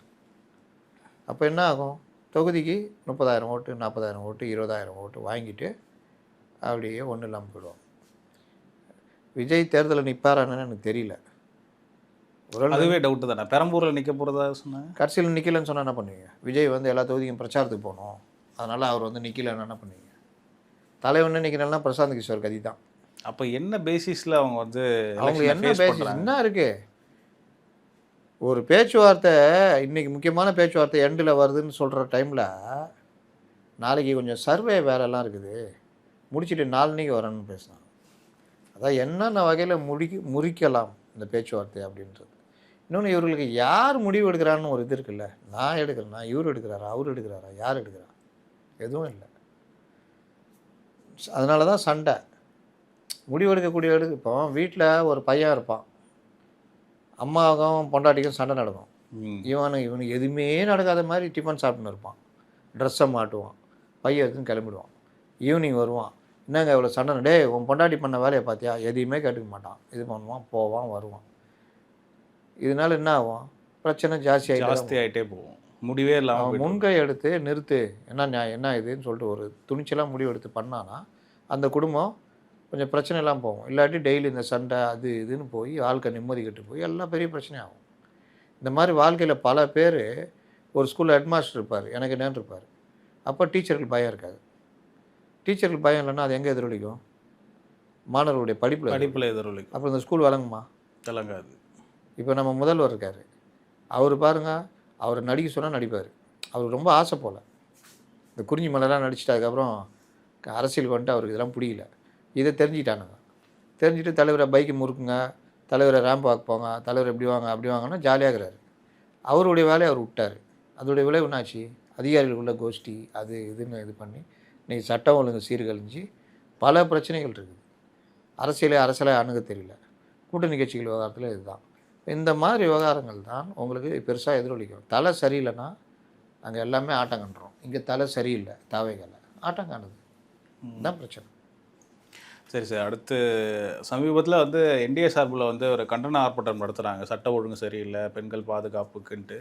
Speaker 2: அப்போ என்ன ஆகும்? தொகுதிக்கு 30,000 ஓட்டு, 40,000 ஓட்டு, 20,000 ஓட்டு வாங்கிட்டு அப்படியே ஒன்றும் இல்லாமல் போயிடுவாங்க. விஜய் தேர்தலில் நிற்பாரான்னு எனக்கு தெரியல.
Speaker 1: அதுவே டவுட்டு தானே. பெரம்பூரில் நிற்க போகிறதா சொன்னாங்க.
Speaker 2: கடைசியில் நிற்கலன்னு சொன்னால் என்ன பண்ணுவீங்க? விஜய் வந்து எல்லா தொகுதிக்கும் பிரச்சாரத்துக்கு போகணும், அதனால் அவர் வந்து நிற்கலன்னு என்ன பண்ணுவீங்க? தலைவன்னு நிற்கிறேன்னா பிரசாந்த் கிஷோர் கதி தான்.
Speaker 1: அப்போ என்ன பேசிஸில் அவங்க வந்து
Speaker 2: அவங்க என்ன பேசி என்ன இருக்கு? ஒரு பேச்சுவார்த்தை இன்றைக்கி முக்கியமான பேச்சுவார்த்தை எண்டில் வருதுன்னு சொல்கிற டைமில் நாளைக்கு கொஞ்சம் சர்வே வேலைலாம் இருக்குது, முடிச்சுட்டு நாளைக்கு வரேன்னு பேசினாங்க. அதான் என்னென்ன வகையில் முறிக்கலாம் இந்த பேச்சுவார்த்தை அப்படின்றது. இன்னொன்று, இவர்களுக்கு யார் முடிவு எடுக்கிறான்னு ஒரு இது இருக்குல்ல. நான் எடுக்கிறேன்னா இவர் எடுக்கிறாரா, அவர் எடுக்கிறாரா, யார் எடுக்கிறா? எதுவும் இல்லை. அதனால தான் சண்டை. முடிவு எடுக்கக்கூடிய இப்போ வீட்டில் ஒரு பையன் இருப்பான், அம்மாவுக்கும் பொண்டாட்டிக்கும் சண்டை நடக்கும். இவனுக்கு எதுவுமே நடக்காத மாதிரி டிஃபன் சாப்பிட்டுன்னு இருப்பான், ட்ரெஸ்ஸை மாட்டுவான், பையன் எடுத்துன்னு கிளம்பிடுவான். ஈவினிங் வருவான், என்னங்க இவ்வளோ சண்டை, டே உன் பொண்டாட்டி பண்ண வேலையை பார்த்தியா? எதையுமே கேட்டுக்க மாட்டான், இது பண்ணுவான், போவான், வருவான். இதனால என்ன ஆகும்? பிரச்சனை ஜாஸ்தியாகிட்டே
Speaker 1: போகும், முடிவே இல்லாமல்.
Speaker 2: முன்கை எடுத்து நிறுத்து, என்ன இதுன்னு சொல்லிட்டு ஒரு துணிச்சலாக முடிவு எடுத்து பண்ணான்னா அந்த குடும்பம் கொஞ்சம் பிரச்சனை எல்லாம் போகும். இல்லாட்டி டெய்லி இந்த சண்டை அது இதுன்னு போய் வாழ்க்கை நிம்மதி கெட்டு போய் எல்லாம் பெரிய பிரச்சனையாகும். இந்த மாதிரி வாழ்க்கையில் பல பேர், ஒரு ஸ்கூலில் ஹெட்மாஸ்டர் இருப்பார், எனக்கு என்னன்னு இருப்பார். அப்போ டீச்சருக்கு பயம் இருக்காது. டீச்சருக்கு பயம் இல்லைன்னா அது எங்கே எதிரொலிக்கும்? மாணவர்களுடைய படிப்பில்
Speaker 1: எதிரொலிக்கும்.
Speaker 2: அப்புறம் இந்த ஸ்கூல் வழங்குமா?
Speaker 1: விளங்காது.
Speaker 2: இப்போ நம்ம முதல்வர் இருக்கார், அவர் பாருங்கள், அவர் நடிக்க சொன்னால் நடிப்பார். அவருக்கு ரொம்ப ஆசை போல். இந்த குறிஞ்சி மலைலாம் நடிச்சிட்டு அதுக்கப்புறம் அரசியலுக்கு வந்துட்டு அவருக்கு இதெல்லாம் பிடிக்கல. இதை தெரிஞ்சுக்கிட்டானுங்க. தெரிஞ்சுட்டு தலைவரை பைக்கு முறுக்குங்க, தலைவரை ரேம்ப் வாக் போங்க, தலைவர் எப்படி வாங்க அப்படி வாங்கன்னா ஜாலியாகிறாரு. அவருடைய வேலையை அவர் விட்டார். அதோடைய விளைவு என்னாச்சு? அதிகாரிகளுக்குள்ள கோஷ்டி அது இதுன்னு இது பண்ணி இன்றைக்கி சட்டம் ஒழுங்கு சீர்கழிஞ்சு பல பிரச்சனைகள் இருக்குது. அரசியலை அணுக தெரியல. கூட்டணி கட்சிகள் விவகாரத்தில் இதுதான். இந்த மாதிரி விவகாரங்கள் தான் உங்களுக்கு பெருசாக எதிரொலிக்கும். தலை சரியில்லைன்னா அங்கே எல்லாமே ஆட்டம் கண்டுறோம். இங்கே தலை சரியில்லை, தாவைகளை ஆட்டம் காணுது, தான் பிரச்சனை.
Speaker 1: சரி சார், அடுத்து சமீபத்தில் வந்து என்டிஏ சார்பில் வந்து ஒரு கண்டன ஆர்ப்பாட்டம் நடத்துகிறாங்க, சட்ட ஒழுங்கு சரியில்லை, பெண்கள் பாதுகாப்புக்குன்ட்டு.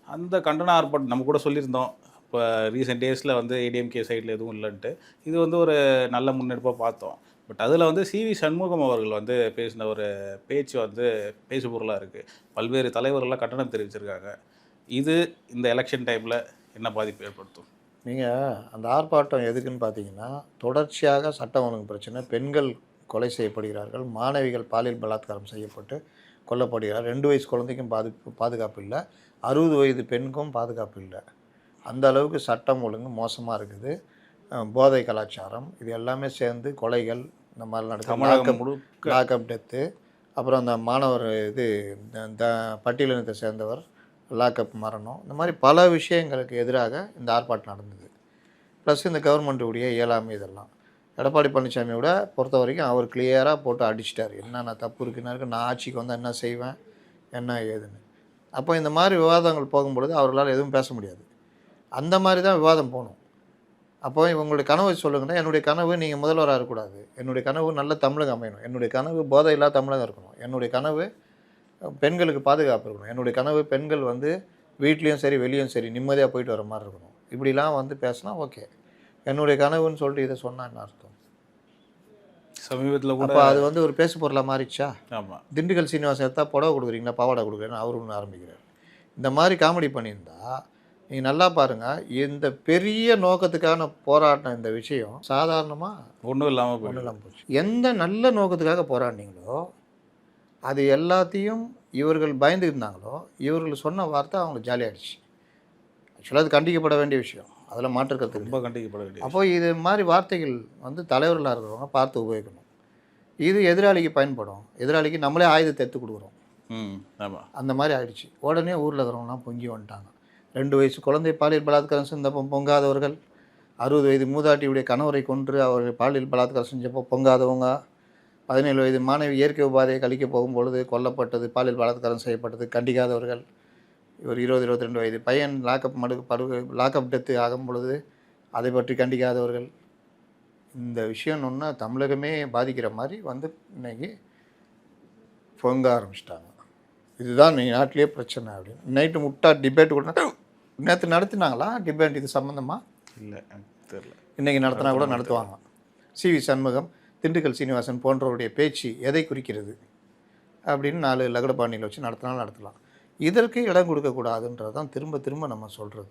Speaker 1: அந்த கண்டன ஆர்ப்பாட்டம் நம்ம கூட சொல்லியிருந்தோம், இப்போ ரீசெண்ட் டேஸில் வந்து ஏடிஎம்கே சைடில் எதுவும் இல்லைன்ட்டு. இது வந்து ஒரு நல்ல முன்னெடுப்பாக பார்த்தோம். பட் அதில் வந்து சிவி சண்முகம் அவர்கள் வந்து பேசின ஒரு பேச்சு வந்து பேசு பொருளாக இருக்குது. பல்வேறு தலைவர்கள்லாம் கண்டனம் தெரிவிச்சிருக்காங்க. இது இந்த எலெக்ஷன் டைமில் என்ன பாதிப்பு ஏற்படுத்தும்?
Speaker 2: நீங்கள் அந்த ஆர்ப்பாட்டம் எதுக்குன்னு பார்த்தீங்கன்னா, தொடர்ச்சியாக சட்டம் ஒழுங்கு பிரச்சனை, பெண்கள் கொலை செய்யப்படுகிறார்கள், மாணவிகள் பாலியல் பலாத்காரம் செய்யப்பட்டு கொல்லப்படுகிறார், 2 வயசு குழந்தைக்கும் பாதுகாப்பு இல்லை, 60 வயது பெண்ணுக்கும் பாதுகாப்பு இல்லை. அந்த அளவுக்கு சட்டம் ஒழுங்கு மோசமாக இருக்குது. போதை கலாச்சாரம் இது எல்லாமே சேர்ந்து கொலைகள் இந்த மாதிரி நடக்குது. லாக்அப் டெத்து, அப்புறம் அந்த மாணவர் பட்டியலினத்தை சேர்ந்தவர் லாக்அப் மரணம், இந்த மாதிரி பல விஷயங்களுக்கு எதிராக இந்த ஆர்ப்பாட்டம் நடந்தது. ப்ளஸ் இந்த கவர்மெண்ட்டுடைய இயலாமை இதெல்லாம். எடப்பாடி பழனிசாமியோட பொறுத்த வரைக்கும் அவர் கிளியராக போட்டு அடிச்சிட்டார், என்னென்ன தப்பு இருக்குன்னு, நான் ஆட்சிக்கு வந்தால் என்ன செய்வேன் என்ன ஏதுன்னு. அப்போ இந்த மாதிரி விவாதங்கள் போகும்பொழுது அவர்களால் எதுவும் பேச முடியாது. அந்த மாதிரி தான் விவாதம் போகணும். அப்போ இவங்களுடைய கனவு சொல்லுங்கன்னா, என்னுடைய கனவு நீங்கள் முதல்வராக இருக்கக்கூடாது, என்னுடைய கனவு நல்ல தமிழகம் அமையணும், என்னுடைய கனவு போதை இல்லாத தமிழகம் இருக்கணும், என்னுடைய கனவு பெண்களுக்கு பாதுகாப்பு இருக்கணும், என்னுடைய கனவு பெண்கள் வந்து வீட்லேயும் சரி வெளியும் சரி நிம்மதியாக போயிட்டு வர மாதிரி இருக்கணும். இப்படிலாம் வந்து பேசினா ஓகே. என்னுடைய கனவுன்னு சொல்லிட்டு இதை சொன்னால் என்ன அர்த்தம்?
Speaker 1: சமீபத்தில் கூட
Speaker 2: அப்போ அது வந்து ஒரு பேசு பொருளாக மாறிச்சா?
Speaker 1: ஆமாம்.
Speaker 2: திண்டுக்கல் சீனிவாசன் எடுத்தால் புடவை கொடுக்குறீங்களா, பாவாடை கொடுக்குறேன்னு அவரு ஒன்று ஆரம்பிக்கிறார். இந்த மாதிரி காமெடி பண்ணியிருந்தா நீங்கள் நல்லா பாருங்கள், இந்த பெரிய நோக்கத்துக்கான போராட்டம், இந்த விஷயம் சாதாரணமாக ஒன்றும் இல்லாமல் போச்சு. எந்த நல்ல நோக்கத்துக்காக போராடினீங்களோ அது எல்லாத்தையும் இவர்கள் பயந்துருந்தாங்களோ, இவர்கள் சொன்ன வார்த்தை அவங்களுக்கு ஜாலியாகிடுச்சு. ஆக்சுவலாக அது கண்டிக்கப்பட வேண்டிய விஷயம், அதில் மாற்றுக்கிறது
Speaker 1: ரொம்ப கண்டிக்கப்பட வேண்டிய.
Speaker 2: அப்போ இது மாதிரி வார்த்தைகள் வந்து தலைவர்களாக இருக்கிறவங்க பார்த்து உபயோகிக்கணும். இது எதிராளிக்கு பயன்படும், எதிராளிக்கு நம்மளே ஆயுதத்தை எடுத்து கொடுக்குறோம்.
Speaker 1: ஆமாம்,
Speaker 2: அந்த மாதிரி ஆயிடுச்சு. உடனே ஊரில் இருக்கிறவங்களாம் பொங்கி வந்துட்டாங்க. 2 வயசு குழந்தை பாலியல் பலாத்காரம் செஞ்சப்போ பொங்காதவர்கள், 60 வயது மூதாட்டியுடைய கணவரை கொன்று அவர் பாலியல் பலாத்காரம் செஞ்சப்போ பொங்காதவங்க, 17 வயது மாணவி இயற்கை உபாதையை கழிக்க போகும்பொழுது கொல்லப்பட்டது, பாலியல் பலாத்காரம் செய்யப்பட்டது கண்டிக்காதவர்கள், இவர் 20-22 வயது பையன் லாக்அப் டெத்து ஆகும் பொழுது அதை பற்றி கண்டிக்காதவர்கள். இந்த விஷயம் ஒன்று தமிழகமே பாதிக்கிற மாதிரி வந்து இன்னைக்கு பொங்க ஆரம்பிச்சிட்டாங்க. இதுதான் நீ நாட்டிலேயே பிரச்சனை அப்படின்னு. நைட்டு முட்டா டிபேட் கூட நேற்று நடத்தினாங்களா டிபேட் இது சம்மந்தமாக?
Speaker 1: இல்லை எனக்கு தெரியல.
Speaker 2: இன்றைக்கி நடத்தினா கூட நடத்துவாங்க. சிவி சண்முகம், திண்டுக்கல் சீனிவாசன் போன்றவருடைய பேச்சு எதை குறிக்கிறது அப்படின்னு 4 லகடபாணியில் வச்சு நடத்தினாலும் நடத்தலாம். இதற்கு இடம் கொடுக்கக்கூடாதுன்றது தான் திரும்ப திரும்ப நம்ம சொல்கிறது.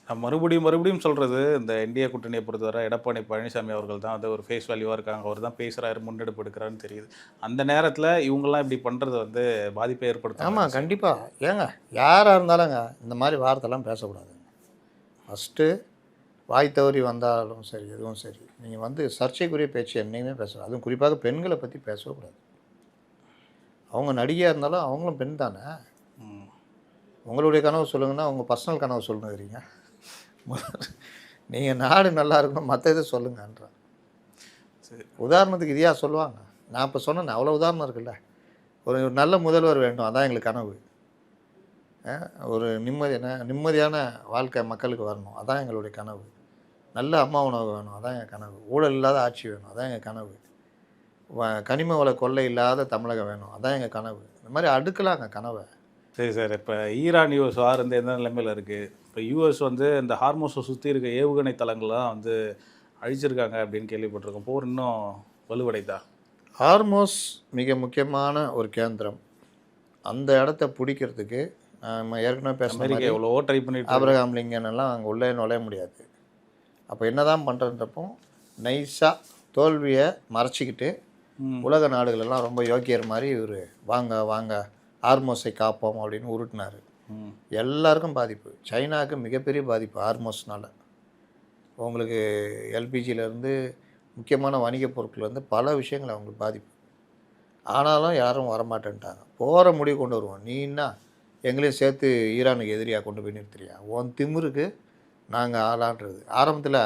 Speaker 1: நான் மறுபடியும் சொல்கிறது, இந்த இந்திய கூட்டணியை பொறுத்தவரை எடப்பாடி பழனிசாமி அவர்கள் தான் வந்து ஒரு ஃபேஸ் வேல்யூவாக இருக்காங்க. அவர் தான் பேசுகிறாரு, முன்னெடுப்பு எடுக்கிறாருன்னு தெரியுது. அந்த நேரத்தில் இவங்கெல்லாம் இப்படி பண்ணுறது வந்து பாதிப்பை ஏற்படுத்தும்.
Speaker 2: ஆமாம், கண்டிப்பாக. ஏங்க யாராக இருந்தாலுங்க இந்த மாதிரி வார்த்தைலாம் பேசக்கூடாதுங்க. ஃபஸ்ட்டு வாய் தவறி வந்தாலும் சரி, எதுவும் சரி, நீங்கள் வந்து சர்ச்சைக்குரிய பேச்சு என்னையுமே பேசலாம். அதுவும் குறிப்பாக பெண்களை பற்றி பேசக்கூடாது. அவங்க நடிகையாக இருந்தாலும் அவங்களும் பெண் தானே. உங்களுடைய கனவு சொல்லுங்கன்னா உங்கள் பர்சனல் கனவு சொல்லுங்கிறீங்க. நீங்கள் நாடு நல்லா இருக்கணும், மற்ற இதை சொல்லுங்கன்றான்.
Speaker 1: சரி,
Speaker 2: உதாரணத்துக்கு இதையா சொல்லுவாங்க? நான் இப்போ சொன்னேன், அவ்வளோ உதாரணம் இருக்குல்ல. ஒரு நல்ல முதல்வர் வேண்டும், அதான் எங்களுக்கு கனவு. ஒரு நிம்மதியான வாழ்க்கை மக்களுக்கு வரணும், அதான் எங்களுடைய கனவு. நல்ல அம்மா உணவு வேணும், அதான் எங்கள் கனவு. ஊழல் இல்லாத ஆட்சி வேணும், அதான் எங்கள் கனவு. கனிம வள கொள்ளை இல்லாத தமிழகம் வேணும், அதான் எங்கள் கனவு. இந்த மாதிரி அடுக்கலாங்க கனவை.
Speaker 1: சரி சார். இப்போ ஈரான் யூஎஸ் வார் வந்து எந்த நிலைமையில் இருக்குது? இப்போ யூஎஸ் வந்து இந்த ஹார்மோஸை சுற்றி இருக்க ஏவுகணை தளங்கள்லாம் வந்து அழிச்சிருக்காங்க அப்படின்னு கேள்விப்பட்டிருக்கோம். போர் இன்னும் வலுவடைதா?
Speaker 2: ஹார்மோஸ் மிக முக்கியமான ஒரு கேந்திரம். அந்த இடத்த பிடிக்கிறதுக்கு நம்ம ஏற்கனவே பேசுகிற
Speaker 1: அமெரிக்கா எவ்வளவோ ட்ரை பண்ணிட்டு
Speaker 2: ஆபிரகாம் லிங்கன் எல்லாம் அங்கே உள்ளே நுழைய முடியாது. அப்போ என்ன தான் பண்ணுறன்றப்போ நைஸாக தோல்வியை மறைச்சிக்கிட்டு உலக நாடுகளெல்லாம் ரொம்ப யோக்கியர் மாதிரி இவர் வாங்க வாங்க ஹார்மோஸை காப்போம் அப்படின்னு உருட்டினார். எல்லாருக்கும் பாதிப்பு. சைனாவுக்கு மிகப்பெரிய பாதிப்பு ஹார்மோஸ்னால். உங்களுக்கு எல்பிஜியிலேருந்து முக்கியமான வணிகப் பொருட்கள்லேருந்து பல விஷயங்கள் அவங்களுக்கு பாதிப்பு. ஆனாலும் யாரும் வரமாட்டேன்ட்டாங்க. போகிற முடிவு கொண்டு வருவோம். நீ என்ன எங்களையும் சேர்த்து ஈரானுக்கு எதிரியாக கொண்டு போய் நிறுத்துறியா? உன் திமிருக்கு நாங்கள் ஆளான்றது. ஆரம்பத்தில்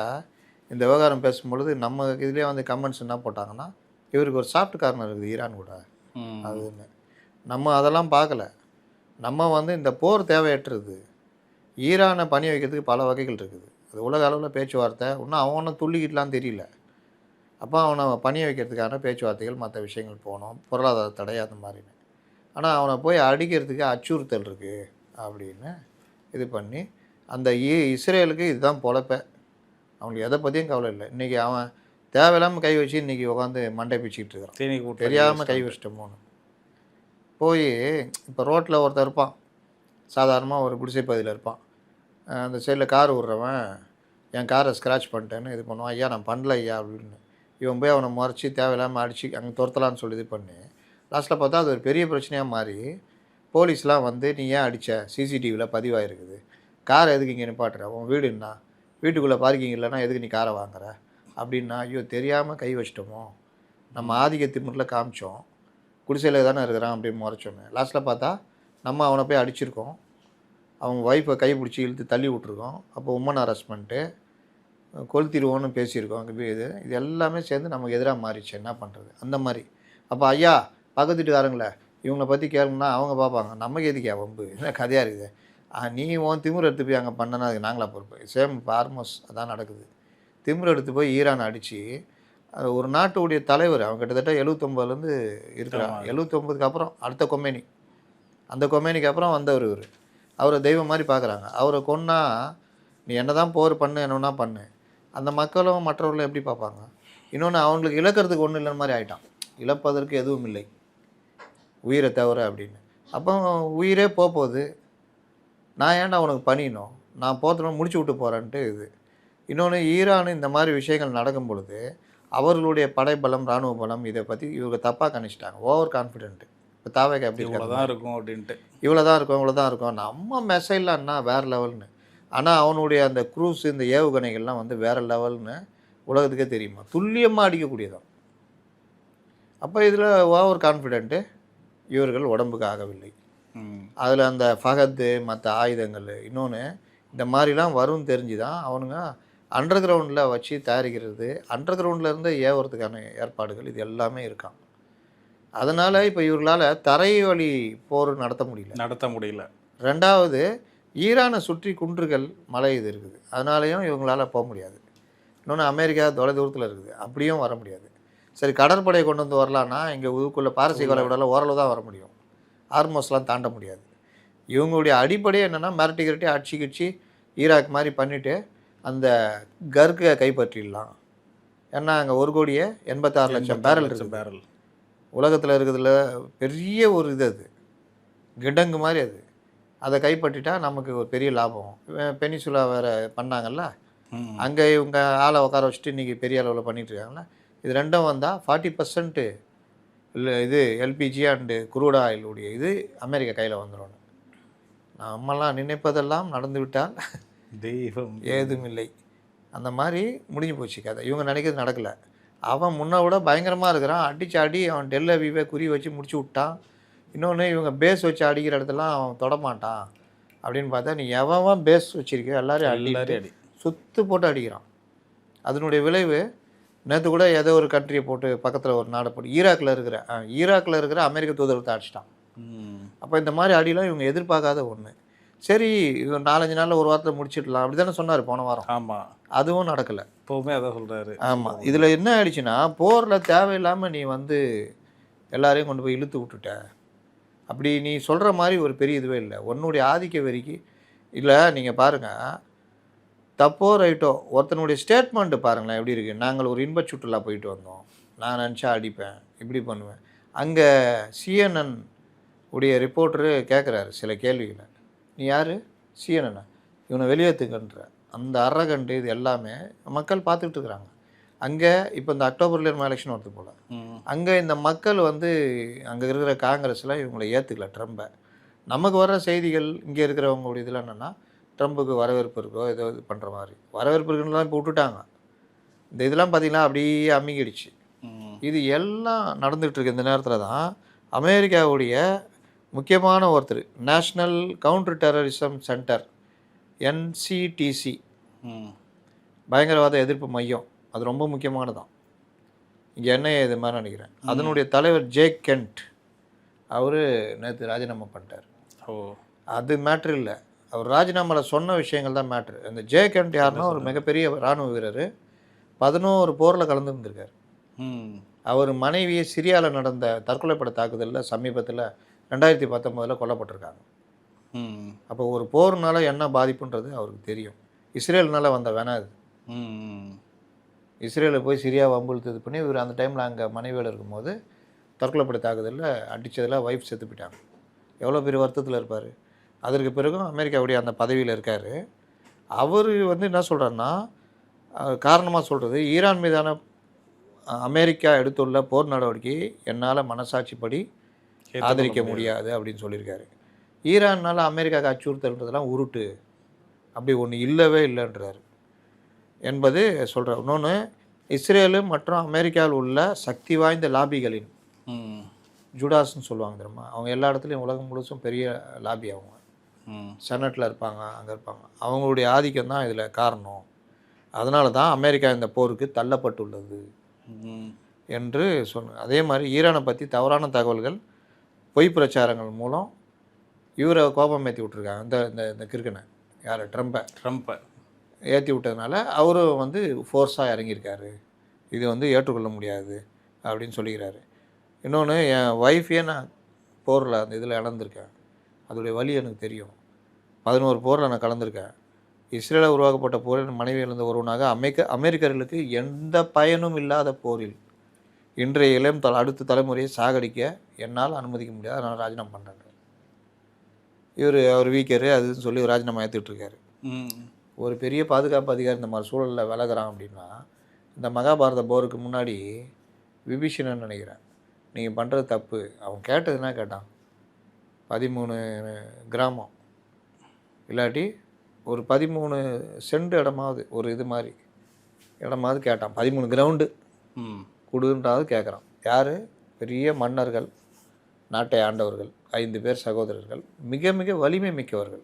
Speaker 2: இந்த விவகாரம் பேசும்பொழுது நம்ம இதுலேயே வந்து கமெண்ட்ஸ் என்ன போட்டாங்கன்னா, இவருக்கு ஒரு சாஃப்ட் கார்னர் இருக்குது ஈரான் கூட அதுன்னு. நம்ம அதெல்லாம் பார்க்கல. நம்ம வந்து இந்த போர் தேவையற்றது. ஈரானை பணி வைக்கிறதுக்கு பல வகைகள் இருக்குது. அது உலக அளவில் பேச்சுவார்த்தை. இன்னும் அவனும் துள்ளிக்கிட்டலாம் தெரியல. அப்போ அவனை பணிய வைக்கிறதுக்கான பேச்சுவார்த்தைகள் மற்ற விஷயங்கள் போகணும், பொருளாதார தடை அந்த மாதிரின்னு. ஆனால் அவனை போய் அடிக்கிறதுக்கு அச்சுறுத்தல் இருக்குது அப்படின்னு இது பண்ணி அந்த இஸ்ரேலுக்கு இதுதான் பொழப்ப. அவனுக்கு எதை பற்றியும் கவலை இல்லை. இன்றைக்கி அவன் தேவையில்லாமல் கை வச்சு இன்றைக்கி உட்காந்து மண்டை பிச்சுக்கிட்டு இருக்கிறான். தெரியாமல் கை வச்சிட்டோமோன்னு போய் இப்போ ரோட்டில் ஒருத்தர் இருப்பான், சாதாரணமாக ஒரு குடிசை பகுதியில் இருப்பான். அந்த சைடில் கார் விட்றவன் என் காரை ஸ்க்ராட்ச் பண்ணிட்டேன்னு இது பண்ணுவான். ஐயா நான் பண்ணல ஐயா அப்படின்னு. இவன் போய் அவனை முறைச்சி தேவையில்லாமல் அடித்து அங்கே துரத்தலான்னு சொல்லி இது பண்ணி லாஸ்ட்டில் பார்த்தா அது ஒரு பெரிய பிரச்சனையாக மாறி போலீஸ்லாம் வந்து நீ ஏன் அடித்த, சிசிடிவியில் பதிவாயிருக்குது, காரை எதுக்கு இங்கே நிப்பாட்டுற, உன் வீடுன்னா வீட்டுக்குள்ளே பார்க்கிங் இல்லைன்னா எதுக்கு நீ காரை வாங்குற அப்படின்னா, ஐயோ தெரியாமல் கை வச்சிட்டோமோ, நம்ம ஆதிக்க திமிரில் காமிச்சோம், குடிசையில் தானே இருக்கிறான் அப்படின்னு முறைச்சோன்னு. லாஸ்ட்டில் பார்த்தா நம்ம அவனை போய் அடிச்சிருக்கோம், அவங்க ஒய்ஃபை கை பிடிச்சி இழுத்து தள்ளி விட்ருக்கோம். அப்போ உமன் ஹராஸ்மெண்ட்டு கொளுத்திடுவோன்னு பேசியிருக்கோம். இது எல்லாமே சேர்ந்து நமக்கு எதிராக மாறிச்சு. என்ன பண்ணுறது அந்த மாதிரி. அப்போ ஐயா பக்கத்து வீட்டுக்காரங்கள இவங்களை பற்றி கேளுங்கன்னா அவங்க பார்ப்பாங்க, நமக்கு எதுக்கே வம்பு, என்ன கதையாக இருக்குது, நீ உன் திமிர் எடுத்து போய் அங்கே பண்ணனா அதுக்கு நாங்களாக பொறுப்பு. சேம் இப்போ ஹார்மோஸ் அதான் நடக்குது. திமிர் எடுத்து போய் ஈரான் அடித்து ஒரு நாட்டுடைய தலைவர் அவன் கிட்டத்தட்ட 79லேருந்து இருக்கிறான். 79க்கு அப்புறம் அடுத்த கொமேனி, அந்த கொமேனிக்கு அப்புறம் வந்தவர் இவர். அவரை தெய்வம் மாதிரி பார்க்குறாங்க. அவரை கொன்னா நீ என்ன தான் போர் பண்ணு என்னன்னா பண்ணு, அந்த மக்களும் மற்றவர்களும் எப்படி பார்ப்பாங்க? இன்னொன்று அவங்களுக்கு இழக்கிறதுக்கு ஒன்றும் இல்லைன்னு மாதிரி ஆகிட்டான். இழப்பதற்கு எதுவும் இல்லை உயிரை தவிர அப்படின்னு. அப்போ உயிரே போகுது, நான் ஏன்டா உனக்கு பண்ணிடணும், நான் போகிறதுனால முடிச்சு விட்டு போகிறேன்ட்டு இது. இன்னொன்று ஈரான் இந்த மாதிரி விஷயங்கள் நடக்கும் பொழுது அவர்களுடைய படைபலம் இராணுவ பலம் இதை பற்றி இவங்க தப்பாக கணிச்சிட்டாங்க. Over confident. இப்போ தாவேக்கா எப்படி
Speaker 1: இவ்வளோதான் இருக்கும் அப்படின்ட்டு,
Speaker 2: இவ்வளோதான் இருக்கும் நம்ம மெசைலான்னா வேறு லெவல்னு. ஆனால் அவனுடைய அந்த க்ரூஸ் இந்த ஏவுகணைகள்லாம் வந்து வேறு லெவல்னு உலகத்துக்கே தெரியுமா, துல்லியமாக அடிக்கக்கூடியதான். அப்போ இதில் ஓவர் கான்ஃபிடென்ட்டு இவர்கள் உடம்புக்கு ஆகவில்லை. அதில் அந்த ஃபகத்து மற்ற ஆயுதங்கள் இன்னொன்று இந்த மாதிரிலாம் வரும்னு தெரிஞ்சு தான் அவனுங்க அண்டர் கிரவுண்டில் வச்சு தயாரிக்கிறது, அண்டர் கிரவுண்ட்லேருந்து ஏவுறதுக்கான ஏற்பாடுகள் இது எல்லாமே இருக்கான். அதனால் இப்போ இவர்களால் தரை வழி போர் நடத்த முடியல. ரெண்டாவது ஈரானை சுற்றி குன்றுகள் மலை இது இருக்குது, அதனாலேயும் இவங்களால் போக முடியாது. இன்னொன்று அமெரிக்கா தொலை தூரத்தில் இருக்குது, அப்படியும் வர முடியாது. சரி கடற்படையை கொண்டு வந்து வரலான்னா இங்கே இதுக்குள்ளே பாரசீக வளைகுடாவில் ஓரளவு தான் வர முடியும். ஹார்மோஸ்லாம் தாண்ட முடியாது. இவங்களுடைய அடிப்படையே என்னென்னா மிரட்டி கிரட்டி அடிச்சு கிடிச்சு ஈராக் மாதிரி பண்ணிவிட்டு அந்த கர்க்கை கைப்பற்றிடலாம். ஏன்னா அங்கே 1,86,00,000 பேரல் இருக்குது. உலகத்தில் இருக்கிறதுல பெரிய ஒரு இது, அது கிடங்கு மாதிரி. அதை கைப்பற்றிட்டா நமக்கு ஒரு பெரிய லாபம். பெனிசுலா வேறு பண்ணாங்கல்ல, அங்கே இவங்க ஆளை உட்கார வச்சுட்டு இன்றைக்கி பெரிய அளவில் பண்ணிகிட்டு இருக்காங்களா. இது ரெண்டும் வந்தால் 40% இல்லை இது எல்பிஜி அண்டு குரூட் ஆயிலுடைய இது அமெரிக்கா கையில் வந்துடும். நம்மலாம் நினைப்பதெல்லாம் நடந்துவிட்டால்
Speaker 1: தெய்வம்
Speaker 2: ஏதும் இல்லை. அந்த மாதிரி முடிஞ்சு போச்சு கதை. இவங்க நினைக்கிறது நடக்கலை. அவன் முன்ன விட பயங்கரமாக இருக்கிறான். அடித்து அடி அவன் டெல் அவிவை குறி வச்சு முடிச்சு விட்டான். இன்னொன்று இவங்க பேஸ் வச்சு அடிக்கிற இடத்துலாம் அவன் தொடமாட்டான். அப்படின்னு பார்த்தா நீ எவன் பேஸ் வச்சுருக்க எல்லாரையும் அடி சுத்து போட்டு அடிக்கிறான். அதனுடைய விளைவு நேற்று கூட ஏதோ ஒரு கண்ட்ரியை போட்டு பக்கத்தில் ஒரு நாடை போட்டு ஈராக்கில் இருக்கிற அமெரிக்க தூதரத்தை அடிச்சிட்டான். அப்போ இந்த மாதிரி அடிலாம் இவங்க எதிர்பார்க்காத ஒன்று. சரி இவன் 4-5 நாளில் ஒரு வாரத்தில் முடிச்சிடலாம் அப்படி தானே சொன்னார் போன வாரம்.
Speaker 1: ஆமாம்,
Speaker 2: அதுவும் நடக்கலை.
Speaker 1: இப்போவுமே அதான் சொல்கிறாரு.
Speaker 2: ஆமாம், இதில் என்ன ஆயிடுச்சுன்னா போரில் தேவையில்லாமல் நீ வந்து எல்லாரையும் கொண்டு போய் இழுத்து விட்டுட்ட. அப்படி நீ சொல்கிற மாதிரி ஒரு பெரிய இதுவே இல்லை. உன்னுடைய ஆதிக்க வெறிக்கு இல்லை. நீங்கள் பாருங்கள், தப்போ ரைட்டோ ஒருத்தனுடைய ஸ்டேட்மெண்ட்டு பாருங்களேன் எப்படி இருக்குது. நாங்கள் ஒரு இன்ப சுற்றுலா போயிட்டு வந்தோம், நான் நினச்சா அடிப்பேன், இப்படி பண்ணுவேன். அங்கே CNN உடைய ரிப்போர்ட்டரு கேட்குறாரு சில கேள்விகளை. நீ யார்? CNN இவனை வெளியேற்றுங்கன்ற அந்த அரகண்டு இது எல்லாமே மக்கள் பார்த்துக்கிட்டு இருக்கிறாங்க. அங்கே இப்போ இந்த அக்டோபர்ல எலெக்ஷன் வருது போல். அங்கே இந்த மக்கள் வந்து அங்கே இருக்கிற காங்கிரஸில் இவங்களை ஏற்றுக்கல ட்ரம்பை. நமக்கு வர்ற செய்திகள் இங்கே இருக்கிறவங்களுடைய இதில் என்னென்னா ட்ரம்புக்கு வரவேற்பு இருக்கோ ஏதோ இது பண்ணுற மாதிரி வரவேற்பு இருக்குன்னு இப்போ விட்டுட்டாங்க. இந்த இதெல்லாம் பார்த்திங்கன்னா அப்படியே அம்மிக்கிடுச்சு. இது எல்லாம் நடந்துகிட்ருக்கு. இந்த நேரத்தில் தான் அமெரிக்காவுடைய முக்கியமான ஒருத்தர் national counter terrorism centre NCTC பயங்கரவாத எதிர்ப்பு மையம், அது ரொம்ப முக்கியமானதான். இங்கே என்ன இது மாதிரி நினைக்கிறேன். அதனுடைய தலைவர் ஜேக் கென்ட் அவர் நேற்று ராஜினாமா பண்ணிட்டார். அது மேட்ரு இல்லை, அவர் ராஜினாமாவில் சொன்ன விஷயங்கள் தான் மேட்ரு. இந்த ஜேக் கென்ட் யாருன்னா ஒரு மிகப்பெரிய இராணுவ வீரர், 11 போரில் கலந்துருந்துருக்கார். அவர் மனைவியை சிரியாவில் நடந்த தற்கொலைப்பட தாக்குதலில் சமீபத்தில் 2019 கொல்லப்பட்டிருக்காங்க. அப்போ ஒரு போர்னால என்ன பாதிப்புன்றது அவருக்கு தெரியும். இஸ்ரேல்னால வந்த வேணா இது. இஸ்ரேலில் போய் சிரியா வம்புழுத்து இது பண்ணி இவர் அந்த டைமில் அங்கே மனைவியோடு இருக்கும்போது தற்கொலைப்படை தாக்குதலில் அடித்ததில் ஒய்ஃப் செத்து போயிட்டாங்க. எவ்வளோ பெரிய வருத்தத்தில் இருப்பார். அதற்கு பிறகும் அமெரிக்காவுடைய அந்த பதவியில் இருக்கார். அவர் வந்து என்ன சொல்கிறாருன்னா, காரணமாக சொல்கிறது ஈரான் மீதான அமெரிக்கா எடுத்துள்ள போர் நடவடிக்கை என்னால் மனசாட்சிப்படி ஆதரிக்க முடியாது அப்படின்னு சொல்லியிருக்காரு. ஈரானால் அமெரிக்காவுக்கு அச்சுறுத்தல்ன்றதெல்லாம் உருட்டு, அப்படி ஒன்று இல்லவே இல்லைன்றார் என்பது சொல்கிறார். இன்னொன்று, இஸ்ரேலு மற்றும் அமெரிக்காவில் உள்ள சக்தி வாய்ந்த லாபிகளின் ஜுடாஸ்ன்னு சொல்லுவாங்க தெரியுமா, அவங்க எல்லா இடத்துலையும் உலகம் முழுசும் பெரிய லாபி. அவங்க செனட்டில் இருப்பாங்க, அங்கே இருப்பாங்க. அவங்களுடைய ஆதிக்கம் தான் இதில் காரணம். அதனால தான் அமெரிக்கா இந்த போருக்கு தள்ளப்பட்டுள்ளது என்று சொன்ன. அதே மாதிரி ஈரானை பற்றி தவறான தகவல்கள் பொய் பிரச்சாரங்கள் மூலம் இவரை கோபம் ஏற்றி விட்ருக்காங்க. இந்த கிறுக்கனை யார் ட்ரம்பை ஏற்றி விட்டதுனால அவரும் வந்து ஃபோர்ஸாக இறங்கியிருக்காரு. இது வந்து ஏற்றுக்கொள்ள முடியாது அப்படின்னு சொல்லிக்கிறாரு. இன்னொன்று, என் ஒய்ஃபையே நான் போரில் அந்த இதில் இழந்திருக்கேன், அதோடைய வலி எனக்கு தெரியும். 11 போரில் நான் கலந்துருக்கேன். இஸ்ரேலில் உருவாக்கப்பட்ட போரில் மனைவி இழந்த ஒருவனாக அமெரிக்கர்களுக்கு எந்த பயனும் இல்லாத போரில் இன்றைய இளம் அடுத்த தலைமுறையை சாகடிக்க என்னால் அனுமதிக்க முடியாது, அதனால் ராஜினாமா பண்ணுறாங்க. அவர் வீக்கரு அதுன்னு சொல்லி ராஜினாமா ஏற்றுட்ருக்காரு. ஒரு பெரிய பாதுகாப்பு அதிகாரி இந்த மாதிரி சூழலில் விலகிறான் அப்படின்னா, இந்த மகாபாரத போருக்கு முன்னாடி விபீஷணன் நினைக்கிறேன், நீங்கள் பண்ணுறது தப்பு. அவன் கேட்டதுன்னா கேட்டான் 13 கிராமம் இல்லாட்டி ஒரு 13 சென்ட் இடமாவது ஒரு இது மாதிரி இடமாவது கேட்டான். 13 கிரவுண்டு கொடுன்றாவது கேட்குறான். யார்? பெரிய மன்னர்கள், நாட்டை ஆண்டவர்கள், 5 பேர் சகோதரர்கள், மிக மிக வலிமை மிக்கவர்கள்.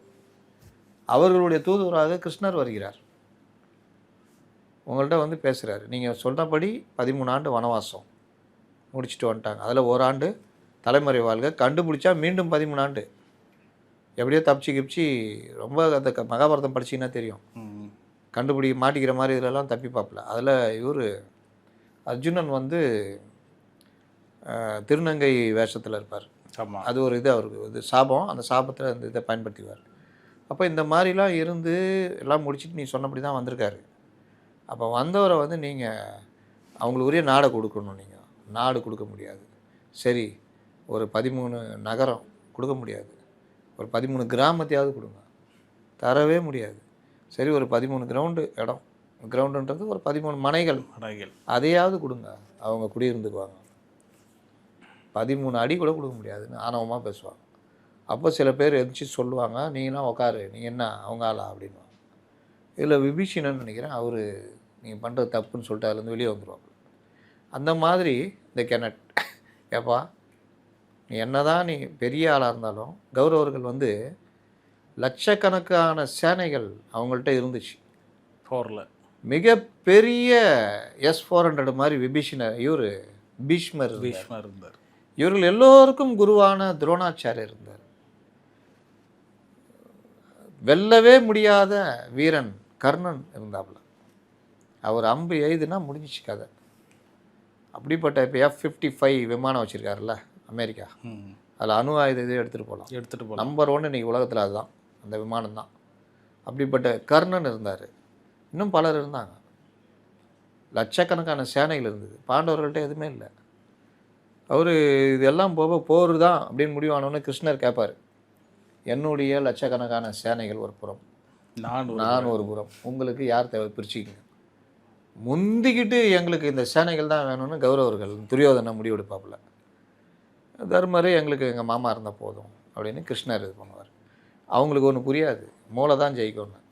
Speaker 2: அவர்களுடைய தூதுவராக கிருஷ்ணர் வருகிறார். உங்கள்கிட்ட வந்து பேசுகிறாரு. நீங்கள் சொன்னபடி 13 ஆண்டு வனவாசம் முடிச்சுட்டு வந்துட்டாங்க. அதில் 1 ஆண்டு தலைமுறை வாழ்க, கண்டுபிடிச்சா மீண்டும் 13 ஆண்டு. எப்படியோ தப்பிச்சு கிப்பிச்சு ரொம்ப அந்த மகாபாரதம் படிச்சிங்கன்னா தெரியும், மாட்டிக்கிற மாதிரி இதிலெல்லாம் தப்பி பார்ப்பல. அதில் இவர் அர்ஜுனன் வந்து திருநங்கை வேஷத்தில் இருப்பார்.
Speaker 1: ஆமாம்.
Speaker 2: அது ஒரு இது அவருக்கு இது சாபம். அந்த சாபத்தில் அந்த இதை பயன்படுத்திக்குவார். அப்போ இந்த மாதிரிலாம் இருந்து எல்லாம் முடிச்சுட்டு நீ சொன்னபடி தான் வந்திருக்காரு. அப்போ வந்தவரை வந்து நீங்கள் அவங்களுக்கு உரிய நாடை கொடுக்கணும். நீங்கள் நாடு கொடுக்க முடியாது. சரி, ஒரு 13 நகரம் கொடுக்க முடியாது. ஒரு 13 கிராமத்தையாவது கொடுங்க. தரவே முடியாது. சரி, ஒரு 13 கிரவுண்டு இடம், கிரவுண்டுன்றது ஒரு 13 மனைகள், அதையாவது கொடுங்க, அவங்க குடியிருந்துக்குவாங்க. 13 அடி கூட கொடுக்க முடியாதுன்னு ஆணவமாக பேசுவாங்க. அப்போ சில பேர் எந்திரிச்சு சொல்லுவாங்க, நீங்களாம் உட்காரு, நீங்கள் என்ன அவங்க ஆளா அப்படின்வாங்க. இதில் விபீஷணன் நினைக்கிறேன், அவர் நீங்கள் பண்ணுறது தப்புன்னு சொல்லிட்டு அதுலேருந்து வெளியே வந்துடுவாங்க. அந்த மாதிரி இந்த கெனட் ஏப்பா, நீ என்ன தான் நீ பெரிய ஆளாக இருந்தாலும் கௌரவர்கள் வந்து லட்சக்கணக்கான சேனைகள் அவங்கள்ட்ட இருந்துச்சு.
Speaker 1: போரில்
Speaker 2: மிகப்பெரிய S-400 மாதிரி பீஷ்மர்
Speaker 1: இருந்தார்.
Speaker 2: இவர்கள் எல்லோருக்கும் குருவான துரோணாச்சாரியர் இருந்தார். வெல்லவே முடியாத வீரன் கர்ணன் இருந்தாப்புல. அவர் அம்பு எய்துனா முடிஞ்சிச்சு கதை. அப்படிப்பட்ட இப்போ F-55 விமானம் வச்சுருக்காருல்ல அமெரிக்கா, அதில் அணு ஆயுத இதை எடுத்துகிட்டு போகலாம். நம்பர் 1 இன்றைக்கி உலகத்தில் அதுதான், அந்த விமானம் தான். அப்படிப்பட்ட கர்ணன் இருந்தார். இன்னும் பலர் இருந்தாங்க. லட்சக்கணக்கான சேனைகள் இருந்தது. பாண்டவர்கள்ட்ட எதுவுமே இல்லை. அவர் இதெல்லாம் போக போர் தான் அப்படின்னு முடிவானோன்னு கிருஷ்ணர் கேட்பார், என்னுடைய லட்சக்கணக்கான சேனைகள் ஒரு புறம், நான் ஒரு புறம், உங்களுக்கு யார் தேவை பிரிச்சுக்கிங்க. முந்திக்கிட்டு எங்களுக்கு இந்த சேனைகள் தான் வேணும்னு கௌரவர்கள் துரியோதனை முடிவெடுப்பாப்புல. தர்மரே எங்களுக்கு எங்கள் மாமா இருந்தால் போதும் அப்படின்னு கிருஷ்ணர் இது பண்ணுவார். அவங்களுக்கு ஒன்று புரியாது, மூளை தான் ஜெயிக்கணும்.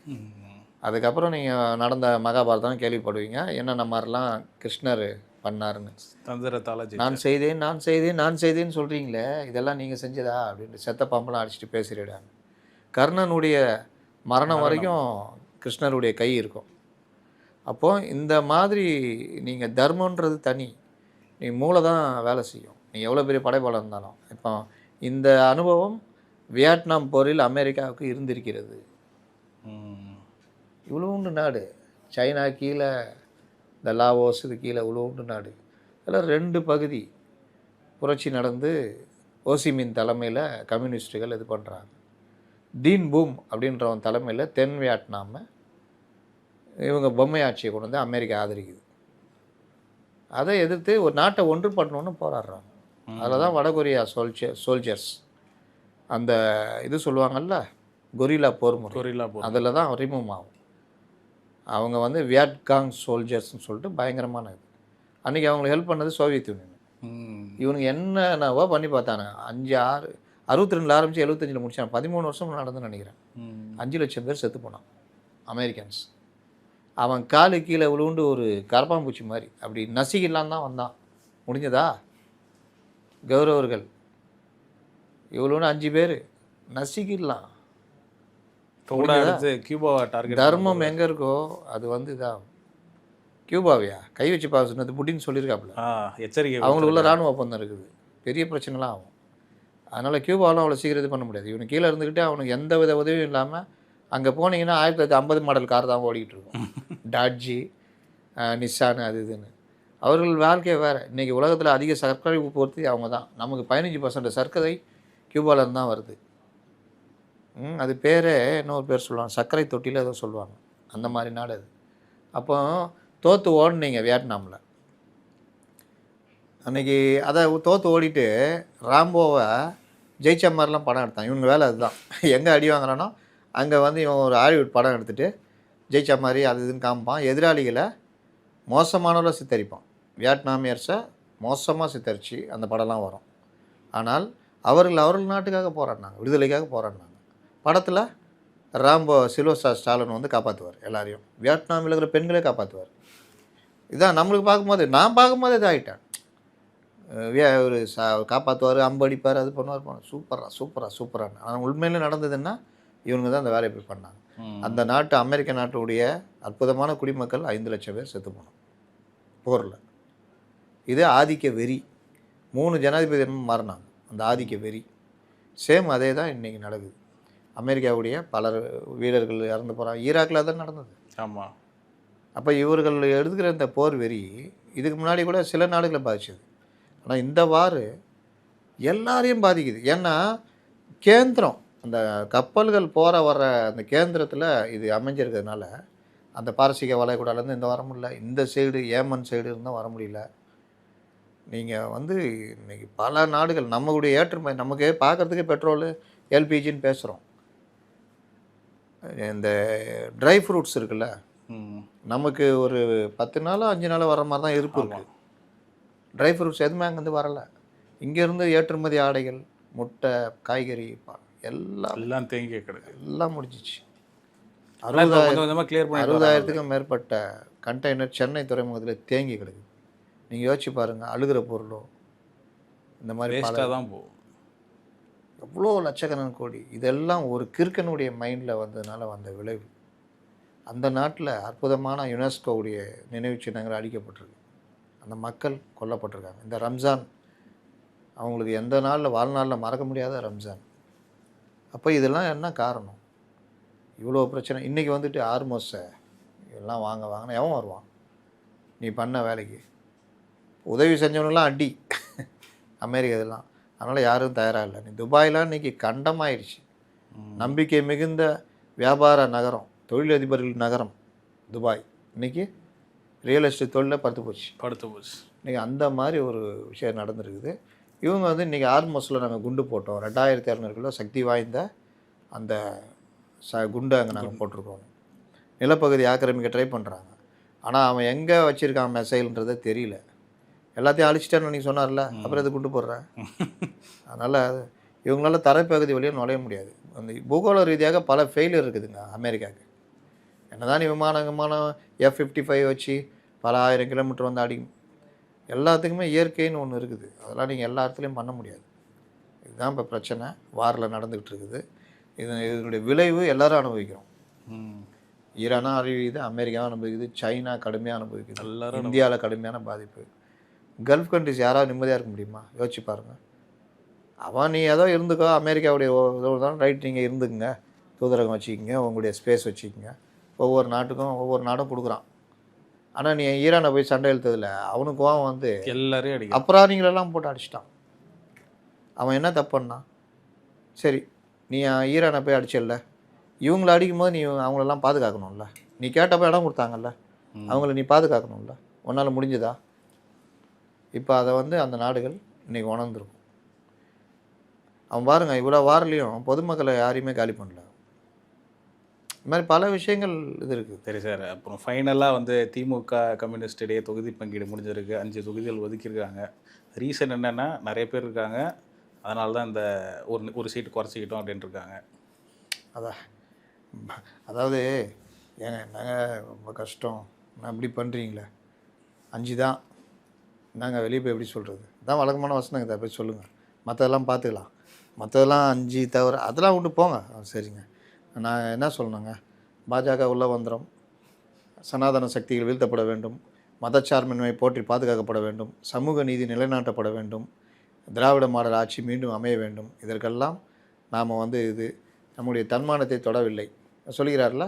Speaker 2: அதுக்கப்புறம் நீங்கள் நடந்த மகாபாரதம் கேள்விப்படுவீங்க, என்னென்ன மாதிரிலாம் கிருஷ்ணர் பண்ணாருன்னு. நான் செய்தேன்னு சொல்கிறீங்களே, இதெல்லாம் நீங்கள் செஞ்சதா அப்படின்ட்டு செத்த பாம்பெல்லாம் அடிச்சுட்டு பேசுகிறேடான்னு. கர்ணனுடைய மரணம் வரைக்கும் கிருஷ்ணருடைய கை இருக்கும். அப்போது இந்த மாதிரி நீங்கள் தர்மன்றது தனி, நீ மூளை தான் வேலை செய்யும். நீ எவ்வளோ பெரிய படைப்பாளர் இருந்தாலும். இப்போ இந்த அனுபவம் வியட்நாம் போரில் அமெரிக்காவுக்கு இருந்திருக்கிறது. இவ்வளோண்டு நாடு, சைனா கீழே, இந்த லாவோஸ் இது கீழே இவ்வளோண்டு நாடு, அதில் 2 பகுதி புரட்சி நடந்து ஓசிமின் தலைமையில் கம்யூனிஸ்ட்டுகள் இது பண்ணுறாங்க. டீன் பூம் அப்படின்றவன் தலைமையில் தென் வியட்நாமை இவங்க பொம்மை ஆட்சியை கொண்டு வந்து அமெரிக்கா ஆதரிக்குது. அதை எதிர்த்து ஒரு நாட்டை ஒன்றுபடணுன்னு போராடுறாங்க. அதில் தான் வடகொரியா சோல்ஜர்ஸ் அந்த இது சொல்லுவாங்கள்ல, கொரில்லா போர் முறை, அதில் தான் ரிமூவ் ஆகும். அவங்க வந்து வியட்காங் சோல்ஜர்ஸ்னு சொல்லிட்டு பயங்கரமான இது. அன்றைக்கி அவங்களுக்கு ஹெல்ப் பண்ணது சோவியத் யூனியன். இவனுக்கு என்னென்னவோ பண்ணி பார்த்தாங்க. 62 ஆரம்பித்து 75 முடிச்சாங்க. 13 வருஷம் நடந்துன்னு நினைக்கிறேன். 5 லட்சம் பேர் செத்து போனான் அமெரிக்கன்ஸ். அவன் காலு கீழே விழுண்டு ஒரு கரப்பாம்பூச்சி மாதிரி அப்படி நசிக்கலாம் தான் வந்தான். முடிஞ்சதா? கௌரவர்கள் இவ்வளோன்னு 5 பேர் நசிக்கலாம். தர்மம் எங்கே இருக்கோ அது வந்து இதாகும். கியூபாவையா கை வச்சு பார்க்க சொன்னது புட்டின்னு சொல்லியிருக்காப்புல. எச்சரிக்கை. அவங்களுக்கு உள்ள இராணுவ ஒப்பந்தம் இருக்குது, பெரிய பிரச்சனைலாம் ஆகும். அதனால் கியூபாவெலாம் அவ்வளோ சீக்கிரம் இது பண்ண முடியாது. இவனுக்கு கீழே இருந்துக்கிட்டே அவனுக்கு எந்த வித உதவியும் இல்லாமல் அங்கே போனீங்கன்னா 1950 மாடல் கார் தான் ஓடிக்கிட்டு இருக்கும். டாட்ஜி, நிசான், அது இதுன்னு. அவர்கள் வாழ்க்கையை வேறு. இன்றைக்கி உலகத்தில் அதிக சர்க்கரை உற்பத்தி அவங்க தான். நமக்கு 15% சர்க்கரை கியூபாவிலேருந்து தான் வருது. அது பேரே இன்னொரு பேர் சொல்லுவாங்க, சர்க்கரை தொட்டியில் ஏதோ சொல்லுவாங்க. அந்த மாதிரி நாடு அது. அப்போ தோற்று ஓடினீங்க வியட்நாமில். அன்றைக்கி அதை தோற்று ஓடிட்டு ராம்போவை ஜெயிச்ச மாதிரிலாம் படம் எடுத்தான். இவங்க வேலை அதுதான். எங்கே அடி வாங்குறானோ அங்கே வந்து இவன் ஒரு ஹாலிவுட் படம் எடுத்துகிட்டு ஜெயிச்ச மாதிரி அது இதுன்னு காமிப்பான். எதிராளிகளை மோசமானவரை சித்தரிப்பான். வியட்நாமியர்ஸை மோசமாக சித்தரித்து அந்த படம்லாம் வரும். ஆனால் அவர்கள் நாட்டுக்காக போராடினாங்க, விடுதலைக்காக போராடினாங்க. படத்தில் ராம்போ சில்வஸ்டார் ஸ்டாலின் வந்து காப்பாற்றுவார் எல்லாரையும். வியட்நாமில் இருக்கிற பெண்களே காப்பாற்றுவார். இதான் நம்மளுக்கு பார்க்கும்போது, நான் பார்க்கும்போது இதாகிட்டேன். ஒரு காப்பாற்றுவார், அம்படிப்பார், அது பண்ணுவார். சூப்பராக. ஆனால் உண்மையிலே நடந்ததுன்னா இவங்க தான் அந்த வேலையை போய் பண்ணாங்க. அந்த நாட்டு அமெரிக்க நாட்டுடைய அற்புதமான குடிமக்கள் 5 லட்சம் பேர் செத்து போனோம் போரில். இது ஆதிக்க வெறி. 3 ஜனாதிபதி மாறினாங்க. அந்த ஆதிக்க வெறி சேம் அதே தான் இன்றைக்கி நடக்குது. அமெரிக்காவுடைய பலர் வீரர்கள் இறந்து போகிறாங்க. ஈராக்கில் தான் நடந்தது. ஆமாம். அப்போ இவர்கள் எடுத்துக்கிற இந்த போர் வெறி இதுக்கு முன்னாடி கூட சில நாடுகளை பாதிச்சது. ஆனால் இந்த வார் எல்லாரையும் பாதிக்குது. ஏன்னா கேந்திரம் அந்த கப்பல்கள் போற வர அந்த கேந்திரத்தில் இது அமைஞ்சிருக்கிறதுனால அந்த பாரசீக வளைகுடாலேருந்து இந்த வர முடியல, இந்த சைடு ஏமன் சைடு இருந்தால் வர முடியல. நீங்கள் வந்து இன்னைக்கு பல நாடுகள் நம்மளுடைய ஏற்றுமதி நமக்கு பார்க்குறதுக்கே பெட்ரோலு எல்பிஜின்னு பேசுகிறோம். இந்த ட்ரை ஃப்ரூட்ஸ் இருக்குல்ல, நமக்கு ஒரு 10 நாளோ 5 நாளோ வர மாதிரி தான் இருப்பு இருக்குது. ட்ரை ஃப்ரூட்ஸ் எதுவுமே அங்கேருந்து வரலை. இங்கேருந்து ஏற்றுமதி ஆடைகள், முட்டை, காய்கறி எல்லாம்
Speaker 1: தேங்கி கிடக்கு.
Speaker 2: எல்லாம் முடிஞ்சிச்சு.
Speaker 1: 60,000த்துக்கும்
Speaker 2: மேற்பட்ட கண்டெய்னர் சென்னை துறைமுகத்தில் தேங்கி கிடக்குது. நீங்கள் யோசிச்சு பாருங்கள், அழுகிற பொருளோ இந்த மாதிரி
Speaker 1: தான் போகும்.
Speaker 2: எவ்வளோ லட்சக்கணக்கான கோடி, இதெல்லாம் ஒரு கிறுக்கனுடைய மைண்டில் வந்ததுனால வந்த விளைவு. அந்த நாட்டில் அற்புதமான யுனெஸ்கோவுடைய நினைவு சின்னங்கள் அழிக்கப்பட்டிருக்கு. அந்த மக்கள் கொல்லப்பட்டிருக்காங்க. இந்த ரம்ஜான் அவங்களுக்கு எந்த நாளில் வாழ்நாளில் மறக்க முடியாத ரம்ஜான். அப்போ இதெல்லாம் என்ன காரணம்? இவ்வளோ பிரச்சனை. இன்றைக்கி வந்துட்டு ஆர்மோஸை எல்லாம் வாங்கினா எவன் வருவான்? நீ பண்ண வேலைக்கு உதவி செஞ்சவனெல்லாம் அடி அமெரிக்கா இதெல்லாம். அதனால் யாரும் தயாராக இல்லை. நீ துபாயெலாம் இன்றைக்கி கண்டமாயிடுச்சு. நம்பிக்கை மிகுந்த வியாபார நகரம், தொழிலதிபர்கள் நகரம் துபாய். இன்றைக்கி ரியல் எஸ்டேட் தொழிலில் படுத்து போச்சு. இன்றைக்கி அந்த மாதிரி ஒரு விஷயம் நடந்துருக்குது. இவங்க வந்து இன்றைக்கி ஆர்மோஸில் நாங்கள் குண்டு போட்டோம், 2200 கிலோ சக்தி வாய்ந்த அந்த குண்டை அங்கே நாங்கள் போட்டிருக்கோம். நிலப்பகுதி ஆக்கிரமிக்க ட்ரை பண்ணுறாங்க. ஆனால் அவன் எங்கே வச்சுருக்கான் மெசைல்ன்றதே தெரியல. எல்லாத்தையும் அழிச்சிட்டான்னு நீங்கள் சொன்னார்ல, அப்புறம் எது குண்டு போடுறேன். அதனால் இவங்களால தரைப்பகுதி வழியாக நுழைய முடியாது. அந்த பூகோள ரீதியாக பல ஃபெயிலியர் இருக்குதுங்க அமெரிக்காவுக்கு. என்னதான் நீ விமானம் F-55 வச்சு பல 1000 கிலோமீட்டர் வந்து அடிக்கும். எல்லாத்துக்குமே இயற்கைன்னு ஒன்று இருக்குது. அதெல்லாம் நீங்கள் எல்லா இடத்துலையும் பண்ண முடியாது. இதுதான் இப்போ பிரச்சனை வாரில் நடந்துக்கிட்டு இருக்குது. இதனுடைய விளைவு எல்லோரும் அனுபவிக்கிறோம். ஈரானும் அழிவுது, அமெரிக்காவும் அனுபவிக்குது, சைனா கடுமையாக அனுபவிக்குது, இந்தியாவில் கடுமையான பாதிப்பு. கல்ஃப் கண்ட்ரிஸ் யாராவது நிம்மதியாக இருக்க முடியுமா? யோசிச்சு பாருங்கள். அவன் நீ ஏதோ இருந்துக்கோ, அமெரிக்காவுடைய ரைட், நீங்கள் இருந்துக்குங்க, தூதரகம் வச்சுக்கிங்க, உங்களுடைய ஸ்பேஸ் வச்சுக்கிங்க. ஒவ்வொரு நாடும் கொடுக்குறான். ஆனால் நீ ஈரானை போய் சண்டை இழுத்ததில்ல, அவனுக்கு கோவம் வந்து
Speaker 1: எல்லாரையும்
Speaker 2: அப்புறாணிங்களெல்லாம் போட்டு அடிச்சிட்டான். அவன் என்ன தப்புன்னா, சரி நீ ஈரானை போய் அடிச்சிடல, இவங்களை அடிக்கும்போது நீ அவங்களெல்லாம் பாதுகாக்கணும்ல. நீ கேட்டப்போ இடம் கொடுத்தாங்கல்ல, அவங்கள நீ பாதுகாக்கணும்ல. உன்னால் முடிஞ்சதா? இப்போ அதை வந்து அந்த நாடுகள் இன்றைக்கி உணர்ந்துருக்கும். அவன் பாருங்கள், இவ்வளோ வாரிலையும் பொதுமக்களை யாரையுமே காலி பண்ணல. இது மாதிரி பல விஷயங்கள் இது இருக்குது.
Speaker 1: சரி சார், அப்புறம் ஃபைனலாக வந்து திமுக கம்யூனிஸ்ட் இடையே தொகுதி பங்கீடு முடிஞ்சிருக்கு. 5 தொகுதிகள் ஒதுக்கியிருக்காங்க. ரீசன் என்னென்னா நிறைய பேர் இருக்காங்க, அதனால தான் இந்த ஒரு சீட்டு குறைச்சிக்கிட்டோம் அப்படின்ட்டு இருக்காங்க.
Speaker 2: அதாவது ஏங்க நாங்கள் ரொம்ப கஷ்டம், நான் இப்படி பண்ணுறீங்களே, 5 தான் நாங்கள் வெளியே போய் எப்படி சொல்கிறது? இதான் வழக்கமான வசனங்க, இதை போய் சொல்லுங்கள், மற்றதெல்லாம் பார்த்துக்கலாம், மற்றதெல்லாம் 5 தவிர அதெல்லாம் விட்டு போங்க. சரிங்க, நான் என்ன சொல்லணுங்க, பாஜக உள்ள வந்துடும், சனாதன சக்திகள் வீழ்த்தப்பட வேண்டும், மதச்சார்பின்மை போற்றி பாதுகாக்கப்பட வேண்டும், சமூக நீதி நிலைநாட்டப்பட வேண்டும், திராவிட மாடல் ஆட்சி மீண்டும் அமைய வேண்டும். இதற்கெல்லாம் நாம் வந்து நம்முடைய தன்மானத்தை தொடவில்லை சொல்கிறார்ல.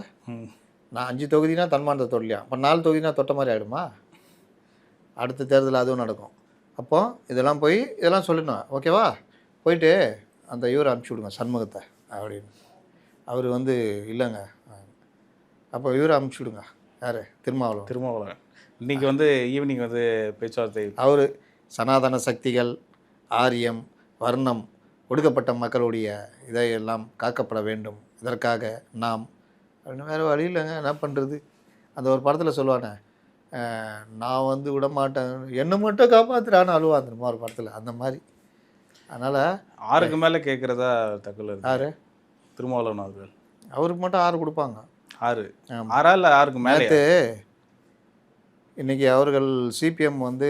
Speaker 2: நான் 5 தொகுதினா தன்மானத்தை தொடலையா? அப்போ 4 தொகுதினா தொட்ட மாதிரி ஆகிடுமா? அடுத்த தேர்தல் அதுவும் நடக்கும். அப்போது இதெல்லாம் சொல்லணும், ஓகேவா? போயிட்டு அந்த இவரை அனுப்பிச்சி விடுங்க, சண்முகத்தை அப்படின்னு. அவர் வந்து இல்லைங்க, அப்போ இவரை அனுப்பிச்சி விடுங்க. யார்? திருமாவளவன்.
Speaker 1: இன்றைக்கி வந்து ஈவினிங் வந்து பேச்சுவார்த்தை. அவர்
Speaker 2: சனாதன சக்திகள், ஆரியம், வர்ணம், ஒடுக்கப்பட்ட மக்களுடைய இதையெல்லாம் காக்கப்பட வேண்டும், இதற்காக நாம் அப்படின்னு. வேறு வழி இல்லைங்க, என்ன பண்ணுறது? அந்த ஒரு படத்தில் சொல்லுவானே, நான் வந்து விட மாட்டேன், என்னை மட்டும் காப்பாற்றுறான்னு அழுவாந்துருமா ஒரு படத்தில், அந்த மாதிரி. அதனால்
Speaker 1: 6க்கு மேலே கேட்குறதா தகவல்.
Speaker 2: யார்?
Speaker 1: திருமாவளவன் அவர்கள்.
Speaker 2: அவருக்கு மட்டும் 6 கொடுப்பாங்க.
Speaker 1: 6 இல்லை 6க்கு மேலே.
Speaker 2: இன்றைக்கி அவர்கள் சிபிஎம் வந்து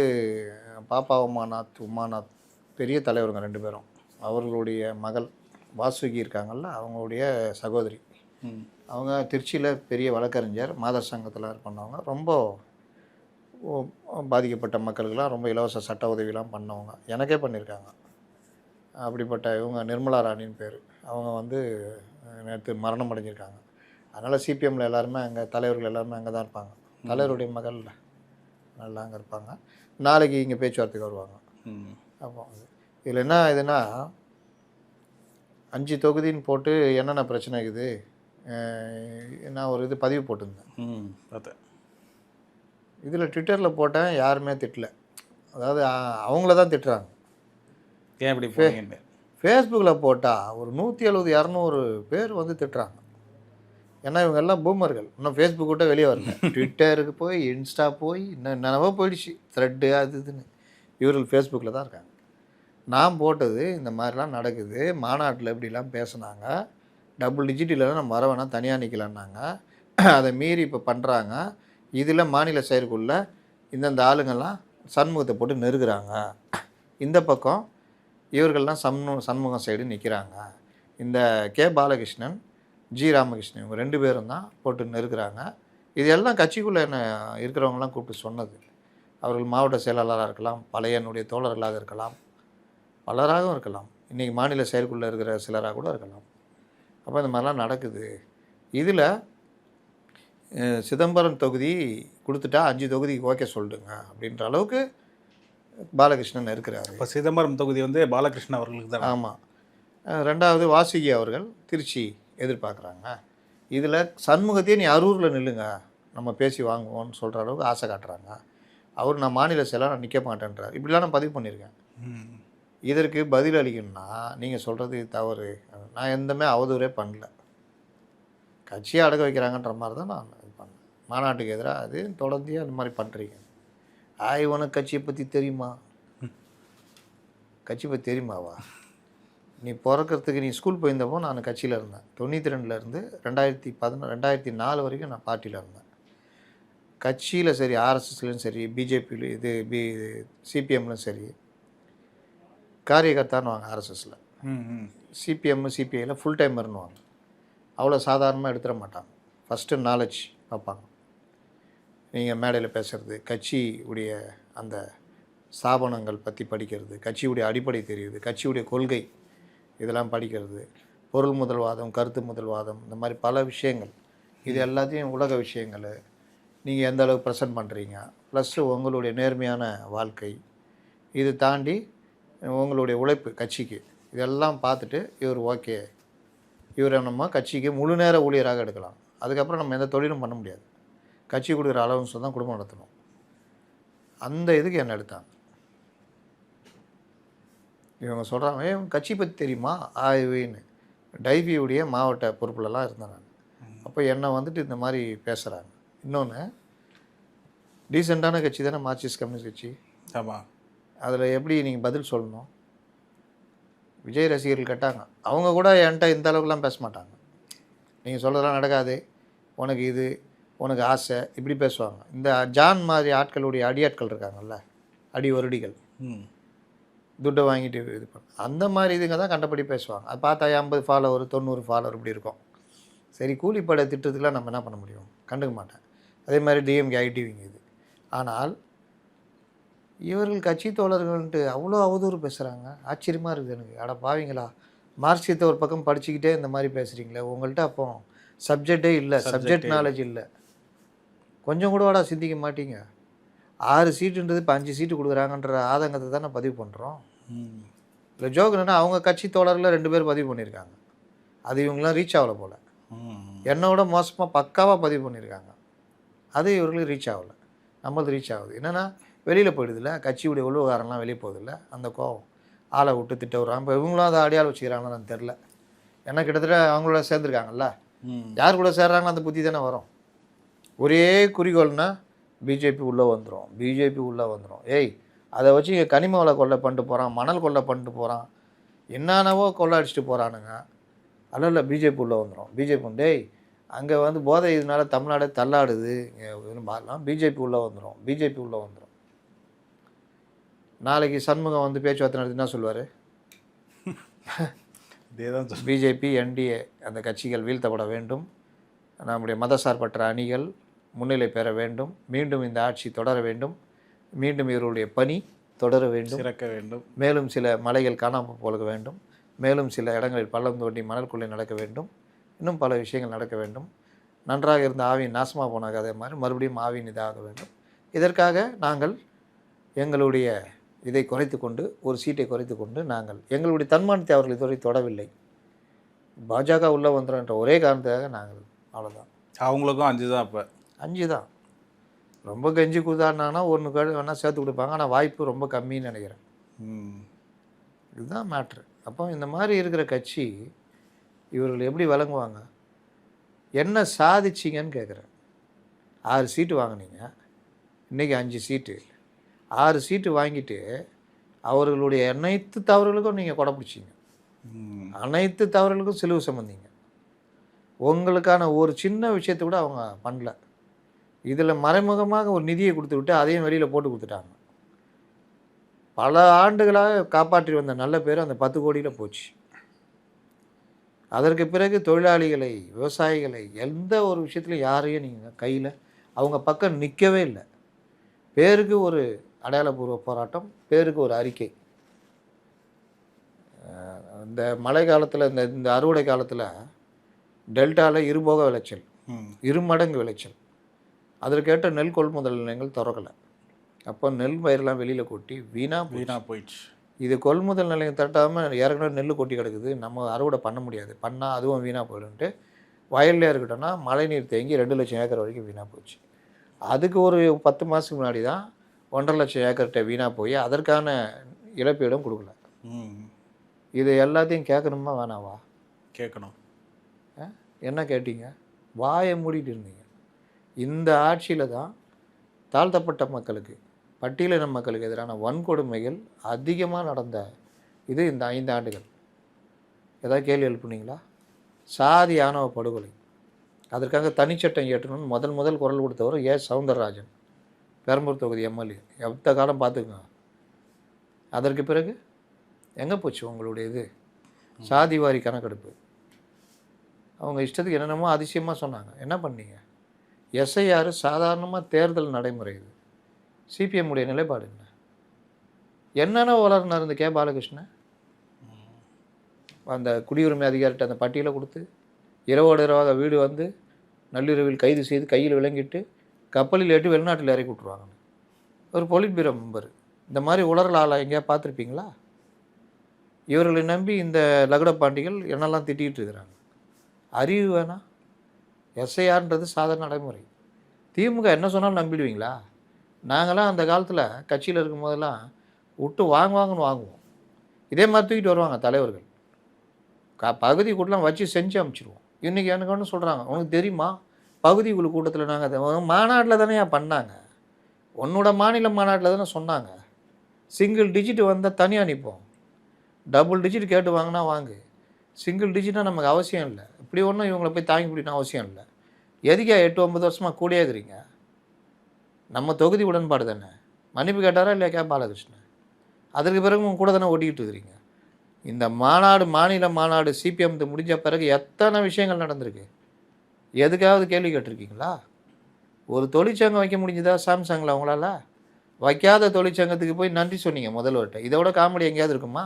Speaker 2: பாப்பா உமாநாத் பெரிய தலைவருங்க 2 பேரும். அவர்களுடைய மகள் வாசுகி இருக்காங்கள்ல, அவங்களுடைய சகோதரி. அவங்க திருச்சியில் பெரிய வழக்கறிஞர், மாதர் சங்கத்தில் பண்ணவங்க, ரொம்ப பாதிக்கப்பட்ட மக்களுக்கெல்லாம் ரொம்ப இலவச சட்ட உதவிலாம் பண்ணவங்க, எனக்கே பண்ணியிருக்காங்க. அப்படிப்பட்ட இவங்க நிர்மலா ராணின்னு பேர். அவங்க வந்து நேற்று மரணம் அடைஞ்சிருக்காங்க. அதனால் சிபிஎம்மில் எல்லாருமே அங்கே தலைவர்கள் எல்லாருமே அங்கே தான் இருப்பாங்க. தலைவருடைய மகளில் நல்லா அங்கே இருப்பாங்க. நாளைக்கு இங்கே பேச்சுவார்த்தைக்கு வருவாங்க. அப்போ இதில் என்ன ஆகுதுன்னா 5 தொகுதின்னு போட்டு என்னென்ன பிரச்சனை இருக்குது, நான் ஒரு இது பதிவு போட்டிருந்தேன்.
Speaker 1: பார்த்தேன்.
Speaker 2: இதில் ட்விட்டரில் போட்டேன், யாருமே திட்டல. அதாவது அவங்கள தான் திட்டுறாங்க.
Speaker 1: ஏன் இப்படி போனீங்கன்னு.
Speaker 2: ஃபேஸ்புக்கில் போட்டால் ஒரு 170 200 பேர் வந்து திட்டுறாங்க. ஏன்னா இவங்க எல்லாம் பூமர்கள், இன்னும் ஃபேஸ்புக் விட்ட வெளியே வரல. ட்விட்டருக்கு போய், இன்ஸ்டா போய், இன்னும் என்னென்னவோ போயிடுச்சு, த்ரெட்டு அது இதுன்னு. இவர்கள் ஃபேஸ்புக்கில் தான் இருக்காங்க. நான் போட்டது இந்த மாதிரிலாம் நடக்குது, மாநாட்டில் இப்படிலாம் பேசுனாங்க, டபுள் டிஜிட் இல்லைன்னா நம்ம வர வேணாம், தனியாக நிற்கலான்னாங்க, அதை மீறி இப்போ பண்ணுறாங்க. இதில் மாநில செயற்குள்ள இந்தந்த ஆளுங்கள்லாம் சண்முகத்தை போட்டு நெருக்குறாங்க. இந்த பக்கம் இவர்கள்லாம் சண்முகம் சைடு நிற்கிறாங்க. இந்த கே பாலகிருஷ்ணன், ஜி ராமகிருஷ்ணன் இவங்க 2 பேரும் தான் போட்டு நெருக்குறாங்க. இது எல்லாம் கட்சிக்குள்ளே என்ன இருக்கிறவங்களாம் கூப்பிட்டு சொன்னது. அவர்கள் மாவட்ட செயலாளராக இருக்கலாம், பழைய என்னுடைய தோழர்களாக இருக்கலாம், பலராகவும் இருக்கலாம், இன்றைக்கி மாநில செயற்குள்ளே இருக்கிற சிலராக கூட இருக்கலாம். அப்போ இந்த மாதிரிலாம் நடக்குது. இதில் சிதம்பரம் தொகுதி கொடுத்துட்டா 5 தொகுதிக்கு ஓகே சொல்லிடுங்க அப்படின்ற அளவுக்கு பாலகிருஷ்ணன் இருக்கிறாரு.
Speaker 1: இப்போ சிதம்பரம் தொகுதி வந்து பாலகிருஷ்ணன் அவர்களுக்கு தான்.
Speaker 2: ஆமாம். 2வது வாசுகி அவர்கள் திருச்சி எதிர்பார்க்குறாங்க. இதில் சண்முகத்தையே நீ அரூரில் நில்லுங்க, நம்ம பேசி வாங்குவோம்னு சொல்கிற அளவுக்கு ஆசை காட்டுறாங்க. அவர் நான் மாநில செயலாளர் நான் நிற்க மாட்டேன்றார். இப்படிலாம் நான் பதிவு பண்ணியிருக்கேன். இதற்கு பதில் அளிக்கணும்னா நீங்கள் சொல்கிறது தவறு. நான் எந்தமே அவதூறே பண்ணல. கட்சியை அடக்க வைக்கிறாங்கன்ற மாதிரி தான் நான் இது பண்ணேன். மாநாட்டுக்கு எதிராக அது தொடர்ந்து அந்த மாதிரி பண்ணுறீங்க. உனக்கு கட்சியை பற்றி தெரியுமா? கட்சி பற்றி தெரியுமாவா? நீ பிறக்கிறதுக்கு நீ ஸ்கூல் போயிருந்தப்போ நான் கட்சியில் இருந்தேன். 92லேருந்து 2004 வரைக்கும் நான் பார்ட்டியில் இருந்தேன். கட்சியில் சரி, ஆர்எஸ்எஸ்லையும் சரி, பிஜேபியிலும் இது சிபிஎம்லையும் சரி, காரியகர்த்தான்னுவாங்க ஆர்எஸ்எஸில். CPM சிபிஐயில் full டைமர்னுவாங்க. அவ்வளோ சாதாரணமாக எடுத்துட மாட்டாங்க. ஃபஸ்ட்டு நாலேஜ் பார்ப்பாங்க. நீங்கள் மேடையில் பேசுகிறது, கட்சி உடைய அந்த ஸ்தாபனங்கள் பற்றி படிக்கிறது, கட்சியுடைய அடிப்படை தெரியுது, கட்சியுடைய கொள்கை இதெல்லாம் படிக்கிறது, பொருள் முதல்வாதம், கருத்து முதல்வாதம், இந்த மாதிரி பல விஷயங்கள். இது எல்லாத்தையும் உலக விஷயங்கள் நீங்கள் எந்த அளவுக்கு ப்ரெசென்ட் பண்ணுறீங்க, ப்ளஸ்ஸு உங்களுடைய நேர்மையான வாழ்க்கை, இது தாண்டி உங்களுடைய உழைப்பு கட்சிக்கு, இதெல்லாம் பார்த்துட்டு இவர் ஓகே, இவரை நம்ம கட்சிக்கு முழு நேர ஊழியராக எடுக்கலாம். அதுக்கப்புறம் நம்ம எந்த தொழிலும் பண்ண முடியாது. கட்சி கொடுக்குற அலவன்ஸ் தான் குடும்பம் நடத்தணும். அந்த இதுக்கு என்ன எடுத்தாங்க. இவங்க சொல்கிறாங்க, கட்சி பற்றி தெரியுமா ஆய்வுன்னு. டைபியுடைய மாவட்ட பொறுப்புலலாம் இருந்தேன் நான். அப்போ என்னை வந்துட்டு இந்த மாதிரி பேசுகிறாங்க. இன்னொன்று, டீசெண்டான கட்சி தானே மார்க்சிஸ்ட் கம்யூனிஸ்ட் கட்சி.
Speaker 1: ஆமாம்.
Speaker 2: அதில் எப்படி நீங்கள் பதில் சொல்லணும்? விஜய் ரசிகர்கள் கேட்டாங்க. அவங்க கூட என்கிட்ட இந்த அளவுக்குலாம் பேச மாட்டாங்க. நீங்கள் சொல்கிறதெல்லாம் நடக்காது, உனக்கு இது, உனக்கு ஆசை, இப்படி பேசுவாங்க. இந்த ஜான் மாதிரி ஆட்களுடைய அடியாட்கள் இருக்காங்கல்ல, அடி வருடிகள், துட்டை வாங்கிட்டு இது பண்ண, அந்த மாதிரி இதுங்க தான் கண்டபடி பேசுவாங்க. அது பார்த்தா 50 ஃபாலோவர் 90 ஃபாலோவர் இப்படி இருக்கும். சரி, கூலிப்படை திட்டத்துக்குலாம் நம்ம என்ன பண்ண முடியும்? கண்டுக்க மாட்டேன். அதே மாதிரி டிஎம்கே ஐடிவிங்க இது. ஆனால் இவர்கள் கட்சி தோழர்கள்ன்ட்டு அவ்வளோ அவதூறு பேசுகிறாங்க. ஆச்சரியமாக இருக்குது எனக்கு. அட பாவீங்களா, மார்க்சியத்தை ஒரு பக்கம் படிச்சுக்கிட்டே இந்த மாதிரி பேசுகிறீங்களே, உங்கள்கிட்ட அப்போ சப்ஜெக்டே இல்லை, சப்ஜெக்ட் நாலேஜ் இல்லை, கொஞ்சம் கூட வாடா சிந்திக்க மாட்டீங்க. 6 சீட்டுன்றது இப்போ 5 சீட்டு கொடுக்குறாங்கன்ற ஆதங்கத்தை தான் நான் பதிவு பண்ணுறோம். இல்லை ஜோக் என்னென்னா, அவங்க கட்சி தோழரில் 2 பேர் பதிவு பண்ணியிருக்காங்க. அது இவங்களாம் ரீச் ஆகலை போல். என்னோட மோசமாக பக்காவாக பதிவு பண்ணியிருக்காங்க. அது இவர்களுக்கு ரீச் ஆகலை. நம்மளது ரீச் ஆகுது. என்னென்னா வெளியில் போயிடுதில்ல, கட்சியுடைய உள்விவகாரம்லாம் வெளியே போகுதில்ல, அந்த கோவம் ஆளை விட்டு திட்ட விடுறாங்க. இப்போ இவங்களும் அதை அடியால் வச்சுக்கிறாங்கன்னு எனக்கு தெரில. ஏன்னா கிட்டத்தட்ட அவங்களோட சேர்ந்துருக்காங்கல்ல, யார் கூட சேர்றாங்கன்னு அந்த புத்தி தானே வரும். ஒரே குறிக்கோள்னா பிஜேபி உள்ளே வந்துடும், பிஜேபி உள்ளே வந்துடும். அதை வச்சு இங்கே கனிம வள கொள்ளை பண்ணிட்டு போகிறான், மணல் கொள்ளை பண்ணிட்டு போகிறான், என்னென்னவோ கொள்ளை அடிச்சுட்டு போகிறானுங்க. அல்ல பிஜேபி உள்ளே வந்துடும். பிஜேபி அங்கே வந்து போதை இதனால தமிழ்நாடு தள்ளாடுது இங்கே பாரலாம், பிஜேபி உள்ளே வந்துடும், பிஜேபி உள்ளே வந்துடும். நாளைக்கு சண்முகம் வந்து பேச்சுவார்த்தை நடத்தி என்ன சொல்லுவார்? பிஜேபி என்டிஏ அந்த கட்சிகள் வீழ்த்தப்பட வேண்டும், நம்முடைய மதசார்பற்ற அணிகள் முன்னிலை பெற வேண்டும், மீண்டும் இந்த ஆட்சி தொடர வேண்டும், மீண்டும் இவருடைய பணி தொடர வேண்டும்,
Speaker 1: சிறக்க வேண்டும்,
Speaker 2: மேலும் சில மலைகள் காணாமல் போக வேண்டும், மேலும் சில இடங்களில் பள்ளம் தோண்டி மணல் கொள்ளை நடக்க வேண்டும், இன்னும் பல விஷயங்கள் நடக்க வேண்டும், நன்றாக இருந்த ஆவின் நாசமாக போனாங்க, அதே மாதிரி மறுபடியும் ஆவின் இதாக வேண்டும். இதற்காக நாங்கள் எங்களுடைய இதை குறைத்து கொண்டு ஒரு சீட்டை குறைத்து கொண்டு நாங்கள் எங்களுடைய தன்மானத்தை அவர்கள் இதுவரை தொடவில்லை. பாஜக உள்ளே வந்துடும்ன்ற ஒரே காரணத்துக்காக நாங்கள் அவ்வளோதான்.
Speaker 1: அவங்களுக்கும் 5 தான். அப்போ
Speaker 2: 5 தான். ரொம்ப கெஞ்சி கூதாடினாங்கன்னா 1 பேர் வேணால் சேர்த்து கொடுப்பாங்க. ஆனால் வாய்ப்பு ரொம்ப கம்மின்னு நினைக்கிறேன். இதுதான் மேட்ரு. அப்போ இந்த மாதிரி இருக்கிற கட்சி இவர்கள் எப்படி விளங்குவாங்க? என்ன சாதிச்சிங்கன்னு கேட்குறேன். 6 சீட்டு வாங்கினீங்க, இன்றைக்கி 5 சீட்டு. 6 சீட்டு வாங்கிட்டு அவர்களுடைய அனைத்து தவறுகளுக்கும் நீங்கள் கொடை பிடிச்சிங்க. அனைத்து தவறுகளுக்கும் சிலுவை சுமந்தீங்க. உங்களுக்கான ஒரு சின்ன விஷயத்தை கூட அவங்க பண்ணல. இதில் மறைமுகமாக ஒரு நிதியை கொடுத்து விட்டு அதையும் வெளியில் போட்டு கொடுத்துட்டாங்க. பல ஆண்டுகளாக காப்பாற்றி வந்த நல்ல பேர் அந்த 10 கோடியில் போச்சு. அதற்கு பிறகு தொழிலாளிகளை, விவசாயிகளை, எந்த ஒரு விஷயத்துலையும் யாரையும் நீங்கள் கையில் அவங்க பக்கம் நிற்கவே இல்லை. பேருக்கு ஒரு அடையாளப்பூர்வ போராட்டம், பேருக்கு ஒரு அறிக்கை. இந்த மழை காலத்தில், இந்த அறுவடை காலத்தில் டெல்டாவில் இருபோக விளைச்சல், 2 மடங்கு விளைச்சல். அதற்கேற்ற நெல் கொள்முதல் நிலையங்கள் திறக்கலை. அப்போ நெல் பயிரெலாம் வெளியில் கொட்டி வீணாக
Speaker 1: போயிடுச்சு.
Speaker 2: இது கொள்முதல் நிலையம் தட்டாமல் ஏற்கனவே நெல் கொட்டி கிடக்குது, நம்ம அறுவடை பண்ண முடியாது, பண்ணால் அதுவும் வீணாக போயிடும்ட்டு வயல்லே இருக்கட்டோன்னா மழை நீர் தேங்கி 2 லட்சம் ஏக்கர் வரைக்கும் வீணாக போச்சு. அதுக்கு ஒரு 10 மாதத்துக்கு முன்னாடி தான் 1.5 லட்சம் ஏக்கர்கிட்ட வீணாக போய் அதற்கான இழப்பீடும் கொடுக்கல. இது எல்லாத்தையும் கேட்கணுமா வேணாவா?
Speaker 1: கேட்கணும்.
Speaker 2: என்ன கேட்டீங்க? வாயை மூடிட்டு இருந்தீங்க. இந்த ஆட்சியில் தான் தாழ்த்தப்பட்ட மக்களுக்கு, பட்டியலின மக்களுக்கு எதிரான வன்கொடுமைகள் அதிகமாக நடந்த இது இந்த 5 ஆண்டுகள். ஏதாவது கேள்வி எழுப்புனீங்களா? சாதி ஆணவ படுகொலை, அதற்காக தனிச்சட்டம் இயற்றணும்னு முதல் குரல் கொடுத்தவர் ஏ சவுந்தரராஜன், பெரம்பூர் தொகுதி எம்எல்ஏ. எத்த காலம் பார்த்துக்குங்க. அதற்கு பிறகு எங்கே போச்சு உங்களுடைய இது? சாதிவாரி கணக்கெடுப்பு. அவங்க இஷ்டத்துக்கு என்னென்னமோ அதிசயமாக சொன்னாங்க. என்ன பண்ணீங்க? எஸ்ஐஆர் சாதாரணமாக தேர்தல் நடைமுறை. இது சிபிஎம் உடைய நிலைப்பாடு என்ன? என்னென்ன வளர்னார் இந்த கே பாலகிருஷ்ணன்? அந்த குடியுரிமை அதிகாரிட்ட அந்த பட்டியலை கொடுத்து இரவோடு இரவாக வீடு வந்து நள்ளிரவில் கைது செய்து கையில் விளங்கிட்டு கப்பலில் ஏற்றி வெளிநாட்டில் இறக்கி விட்ருவாங்க. ஒரு பொலிட் பீரோ மெம்பர். இந்த மாதிரி உலரில் ஆளாக எங்கேயா பார்த்துருப்பீங்களா? இவர்களை நம்பி இந்த லகுட பாண்டிகள் என்னெல்லாம் திட்டிகிட்டு இருக்கிறாங்க. அறிவு வேணாம். எஸ்ஐஆர்ன்றது சாதாரண நடைமுறை. திமுக என்ன சொன்னாலும் நம்பிடுவீங்களா? நாங்களாம் அந்த காலத்தில் கட்சியில் இருக்கும் போதெல்லாம் விட்டு வாங்குவாங்கன்னு வாங்குவோம். இதே மாதிரி தூக்கிட்டு வருவாங்க தலைவர்கள். பகுதி கூட்டலாம் வச்சு செஞ்சு அனுப்பிச்சிடுவோம். இன்றைக்கி எனக்கு ஒன்று சொல்கிறாங்க, உனக்கு தெரியுமா பகுதி குழு கூட்டத்தில் நாங்கள் மாநாட்டில் தானே பண்ணாங்க, உன்னோட மாநில மாநாட்டில் தானே சொன்னாங்க. சிங்கிள் டிஜிட் வந்தால் தனியாக நிற்போம், டபுள் டிஜிட் கேட்டு வாங்கினா வாங்கு, சிங்கிள் டிஜிட்டாக நமக்கு அவசியம் இல்லை. இப்படி ஒன்றும் இவங்களை போய் தாங்கி பிடிக்கணும் அவசியம் இல்லை. எதுக்கா 8-9 வருஷமாக கூடயே இருக்கிறீங்க? நம்ம தொகுதி உடன்பாடு தானே. மன்னிப்பு கேட்டாரா இல்லையா கே பாலகிருஷ்ணன்? அதற்கு பிறகு உங்க கூட தானே ஓட்டிக்கிட்டு இருக்கிறீங்க. இந்த மாநாடு, மாநில மாநாடு சிபிஎம் முடிஞ்ச பிறகு எத்தனை விஷயங்கள் நடந்திருக்கு. எதுக்காவது கேள்வி கேட்டிருக்கீங்களா? ஒரு தொழிற்சங்கம் வைக்க முடிஞ்சதா சாம்சங்கில் அவங்களால? வைக்காத தொழிற்சங்கத்துக்கு போய் நன்றி சொன்னீங்க முதல்வர்கிட்ட. இதை விட காமெடி எங்கேயாவது இருக்குமா?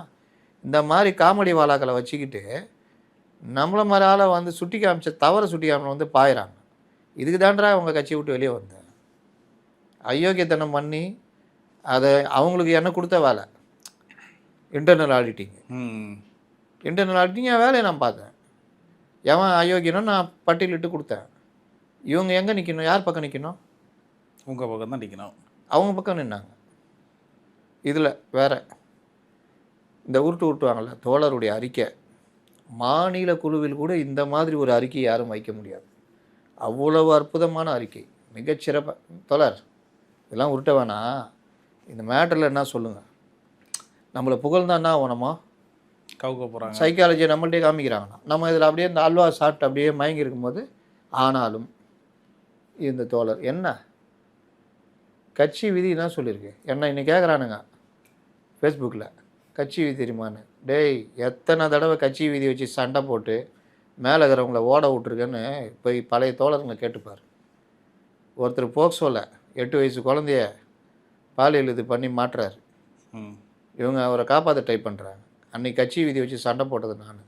Speaker 2: இந்த மாதிரி காமெடி வாலாக்களை வச்சுக்கிட்டு நம்மளை மாதிரி ஆளை வந்து சுட்டி காமிச்ச தவறை சுட்டி காமிச்சு வந்து பாயிறாங்க. இதுக்கு தாண்டா அவங்க கட்சியை விட்டு வெளியே வந்தேன். அயோக்கியத்தனம் பண்ணி அதை அவங்களுக்கு என்ன கொடுத்த வேலை இன்டர்னல் ஆடிட்டிங். இன்டர்னல் ஆடிட்டிங் என் வேலையை நான் பார்த்தேன். எவன் அயோக்கியனும் நான் பட்டியலிட்டு கொடுத்தேன். இவங்க எங்கே நிற்கணும்? யார் பக்கம் நிற்கணும்?
Speaker 1: உங்கள் பக்கம் தான் நிற்கணும்.
Speaker 2: அவங்க பக்கம் நின்னாங்க. இதில் வேற இந்த உருட்டுவாங்கள்ல தோழருடைய அறிக்கை, மாநில குழுவில் கூட இந்த மாதிரி ஒரு அறிக்கை யாரும் வைக்க முடியாது. அவ்வளவு அற்புதமான அறிக்கை, மிகச்சிறப்பாக. தோழர் இதெல்லாம் உருட்ட வேணாம், இந்த மேட்டரில் என்ன சொல்லுங்கள். நம்மளை புகழ்ந்தா என்ன ஆகணுமோ
Speaker 1: கவுக்க போகிறாங்க.
Speaker 2: சைக்காலஜியை நம்மள்டே காமிக்கிறாங்கன்னா நம்ம இதில் அப்படியே இந்த அல்வா சாப்பிட்டு அப்படியே மயங்கி இருக்கும்போது, ஆனாலும் இந்த தோழர் என்ன கட்சி விதி என்ன சொல்லியிருக்கு? என்ன இன்னைக்கு கேட்குறானுங்க ஃபேஸ்புக்கில், கட்சி விதி தெரியுமான்னு. டேய், எத்தனை தடவை கட்சி விதி வச்சு சண்டை போட்டு மேலே இருக்கிறவங்கள ஓட விட்ருக்கேன்னு போய் பழைய தோழருங்களை கேட்டுப்பார். ஒருத்தர் போக்சோவில் 8 வயசு குழந்தைய பாலியல் இது பண்ணி மாட்டுறாரு. இவங்க அவரை காப்பாற்ற ட்ரை பண்ணுறாங்க. அன்றைக்கி கட்சி விதி வச்சு சண்டை போட்டது நான்.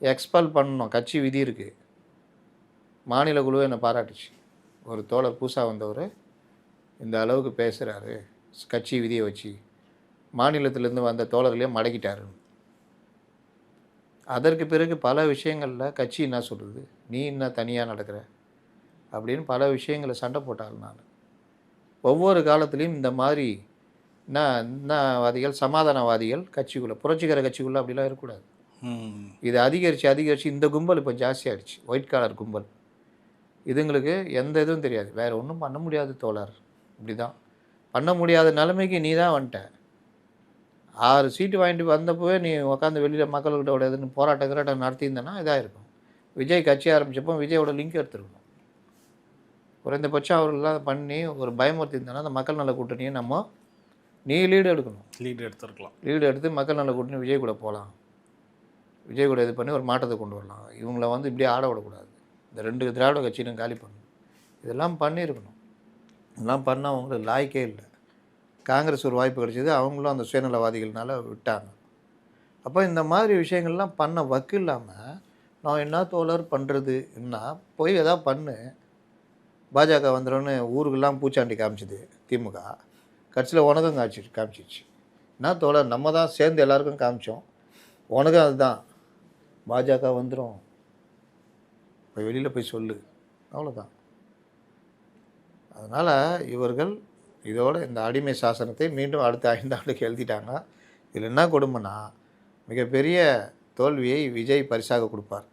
Speaker 2: எக்ஸ்பெல் பண்ணணும், கட்சி விதி இருக்குது. மாநில குழுவை என்னை பாராட்டுச்சு. ஒரு தோழர் புதுசாக வந்தவர் இந்த அளவுக்கு பேசுகிறாரு கட்சி விதியை வச்சு, மாநிலத்திலேருந்து வந்த தோழர்களையும் மடக்கிட்டாரு. அதற்கு பிறகு பல விஷயங்களில் கட்சி என்ன சொல்லுது, நீ என்ன தனியாக நடக்கிற அப்படின்னு பல விஷயங்களை சண்டை போட்டாள். நான் ஒவ்வொரு காலத்துலேயும் இந்த மாதிரி வாதிகள், சமாதானவாதிகள் கட்சிக்குள்ளே, புரட்சிகர கட்சிக்குள்ளே அப்படிலாம் இருக்கக்கூடாது. இது அதிகரித்து இந்த கும்பல் இப்போ ஜாஸ்தியாகிடுச்சு. ஒயிட் காலர் கும்பல். இதுங்களுக்கு எந்த இதுவும் தெரியாது, வேறு ஒன்றும் பண்ண முடியாது தோழர். இப்படி தான் பண்ண முடியாத நிலைமைக்கு நீ தான் வந்துட்ட. 6 சீட்டு வாங்கிட்டு வந்தப்போவே நீ உட்காந்து வெளியில் மக்கள்கிட்ட எதுன்னு போராட்டம் நடத்தியிருந்தேன்னா இதாக இருக்கும். விஜய் கட்சி ஆரம்பித்தப்போ விஜயோட லிங்க் எடுத்துருக்கணும். குறைந்தபட்சம் அவர்களெலாம் பண்ணி ஒரு பயமுறுத்தி இருந்தானா அந்த மக்கள் நல கூட்டணியை நீ லீடு எடுக்கணும். லீடு எடுத்து மக்கள் நல கூட்டணி விஜய் கூட போகலாம். விஜய் கூட இது பண்ணி ஒரு மாற்றத்தை கொண்டு வரலாம். இவங்கள இப்படியே ஆட விடக்கூடாது. இந்த 2 திராவிட கட்சியும் காலி பண்ணணும். இதெல்லாம் பண்ணியிருக்கணும். இதெல்லாம் பண்ணால் அவங்களுக்கு லாய்க்கே இல்லை. காங்கிரஸ் ஒரு வாய்ப்பு கிடைச்சது, அவங்களும் அந்த சுயநலவாதிகள்னால விட்டாங்க. அப்போ இந்த மாதிரி விஷயங்கள்லாம் பண்ண வக்கு இல்லாமல் நான் என்ன தோழர் பண்ணுறதுன்னா போய் எதாவது பண்ணு. பாஜக வந்துடும்னு ஊருக்கெல்லாம் பூச்சாண்டி காமிச்சிது திமுக. கட்சியில் உனக்கும் காமிச்சிச்சு. என்ன தோழர், நம்ம தான் சேர்ந்து எல்லாருக்கும் காமிச்சோம், உனக்கும் அதுதான். பாஜக வந்துடும், போய் வெளியில் போய் சொல்லு, அவ்வளோதான். அதனால் இவர்கள் இதோட இந்த அடிமை சாசனத்தை மீண்டும் அடுத்த 5 ஆண்டுக்கு எழுதிட்டாங்க. இதில் என்ன கொடுமைன்னா மிகப்பெரிய தோல்வியை விஜய் பரிசாக கொடுப்பார்.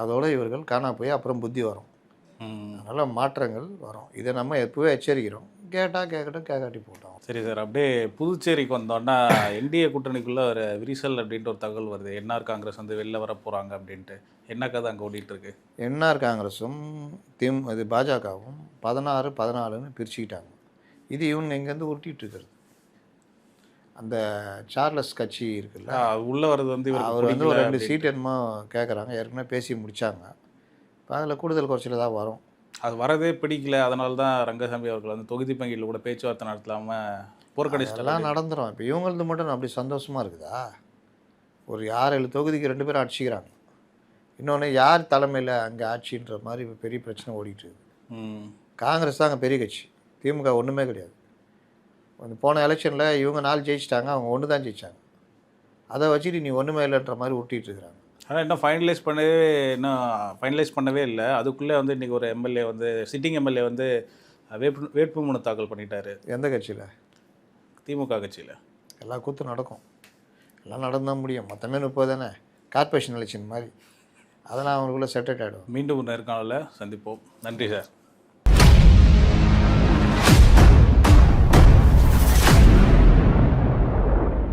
Speaker 2: அதோடு இவர்கள் காணா போய் அப்புறம் புத்தி வரும். அதனால் மாற்றங்கள் வரும். இதை நம்ம எப்போவே எச்சரிக்கிறோம். கேட்கட்டும், கேட்காட்டி போட்டோம்.
Speaker 1: சரி சார், அப்படியே புதுச்சேரிக்கு வந்தோன்னா என்டிஏ கூட்டணிக்குள்ளே ஒரு விரிசல் அப்படின்ட்டு ஒரு தகவல் வருது. என்ஆர் காங்கிரஸ் வெளில வர போகிறாங்க அப்படின்ட்டு. என்ன கதை அங்கே ஓடிட்டுருக்கு?
Speaker 2: என்ஆர் காங்கிரஸும் இது பாஜகவும் 16-14ன்னு பிரிச்சுக்கிட்டாங்க. இது இவங்க இங்கேருந்து உருட்டிகிட்டு இருக்கிறது. அந்த சார்லஸ் கட்சி இருக்குல்ல,
Speaker 1: உள்ளே வர்றது
Speaker 2: அவர் ஒரு 2 சீட் என்னமோ கேட்குறாங்க. ஏற்கனவே பேசி முடித்தாங்க. இப்போ அதில் கூடுதல் குறைச்சல் தான் வரும்.
Speaker 1: அது வரதே பிடிக்கல. அதனால தான் ரங்கசாமி அவர்கள் தொகுதி பங்கியில் கூட பேச்சுவார்த்தை நடத்தலாமல் போர்க்கடிச்சிட்டெல்லாம்
Speaker 2: நடந்துடும். இப்போ இவங்களது மட்டும் அப்படி சந்தோஷமாக இருக்குதா? ஒரு 6-7 தொகுதிக்கு 2 பேரும் அடிச்சிக்கிறாங்க. இன்னொன்று யார் தலைமையில் அங்கே ஆட்சின்ற மாதிரி பெரிய பிரச்சனை ஓடிட்டு இருக்குது. காங்கிரஸ் தான் அங்கே பெரிய கட்சி, திமுக ஒன்றுமே கிடையாது. போன எலெக்ஷனில் இவங்க 4 ஜெயிச்சிட்டாங்க, அவங்க 1 தான் ஜெயித்தாங்க. அதை வச்சுட்டு நீ ஒன்றுமே இல்லைன்ற மாதிரி ஊட்டிகிட்டு இருக்கிறாங்க.
Speaker 1: ஆனால் இன்னும் ஃபைனலைஸ் பண்ணவே இல்லை. அதுக்குள்ளே இன்றைக்கி ஒரு எம்எல்ஏ சிட்டிங் எம்எல்ஏ வேட்புமனு தாக்கல் பண்ணிட்டாரு.
Speaker 2: எந்த கட்சியில்?
Speaker 1: திமுக கட்சியில்.
Speaker 2: எல்லாம் கூத்து நடக்கும், எல்லாம் நடந்தால் முடியும். மொத்தமே 30 தானே, கார்பரேஷன் எலெக்ஷன் மாதிரி. அதெல்லாம் அவங்களுக்குள்ளே செட்டட் ஆகிடும்.
Speaker 1: மீண்டும் நேர்காணலில் சந்திப்போம். நன்றி சார்.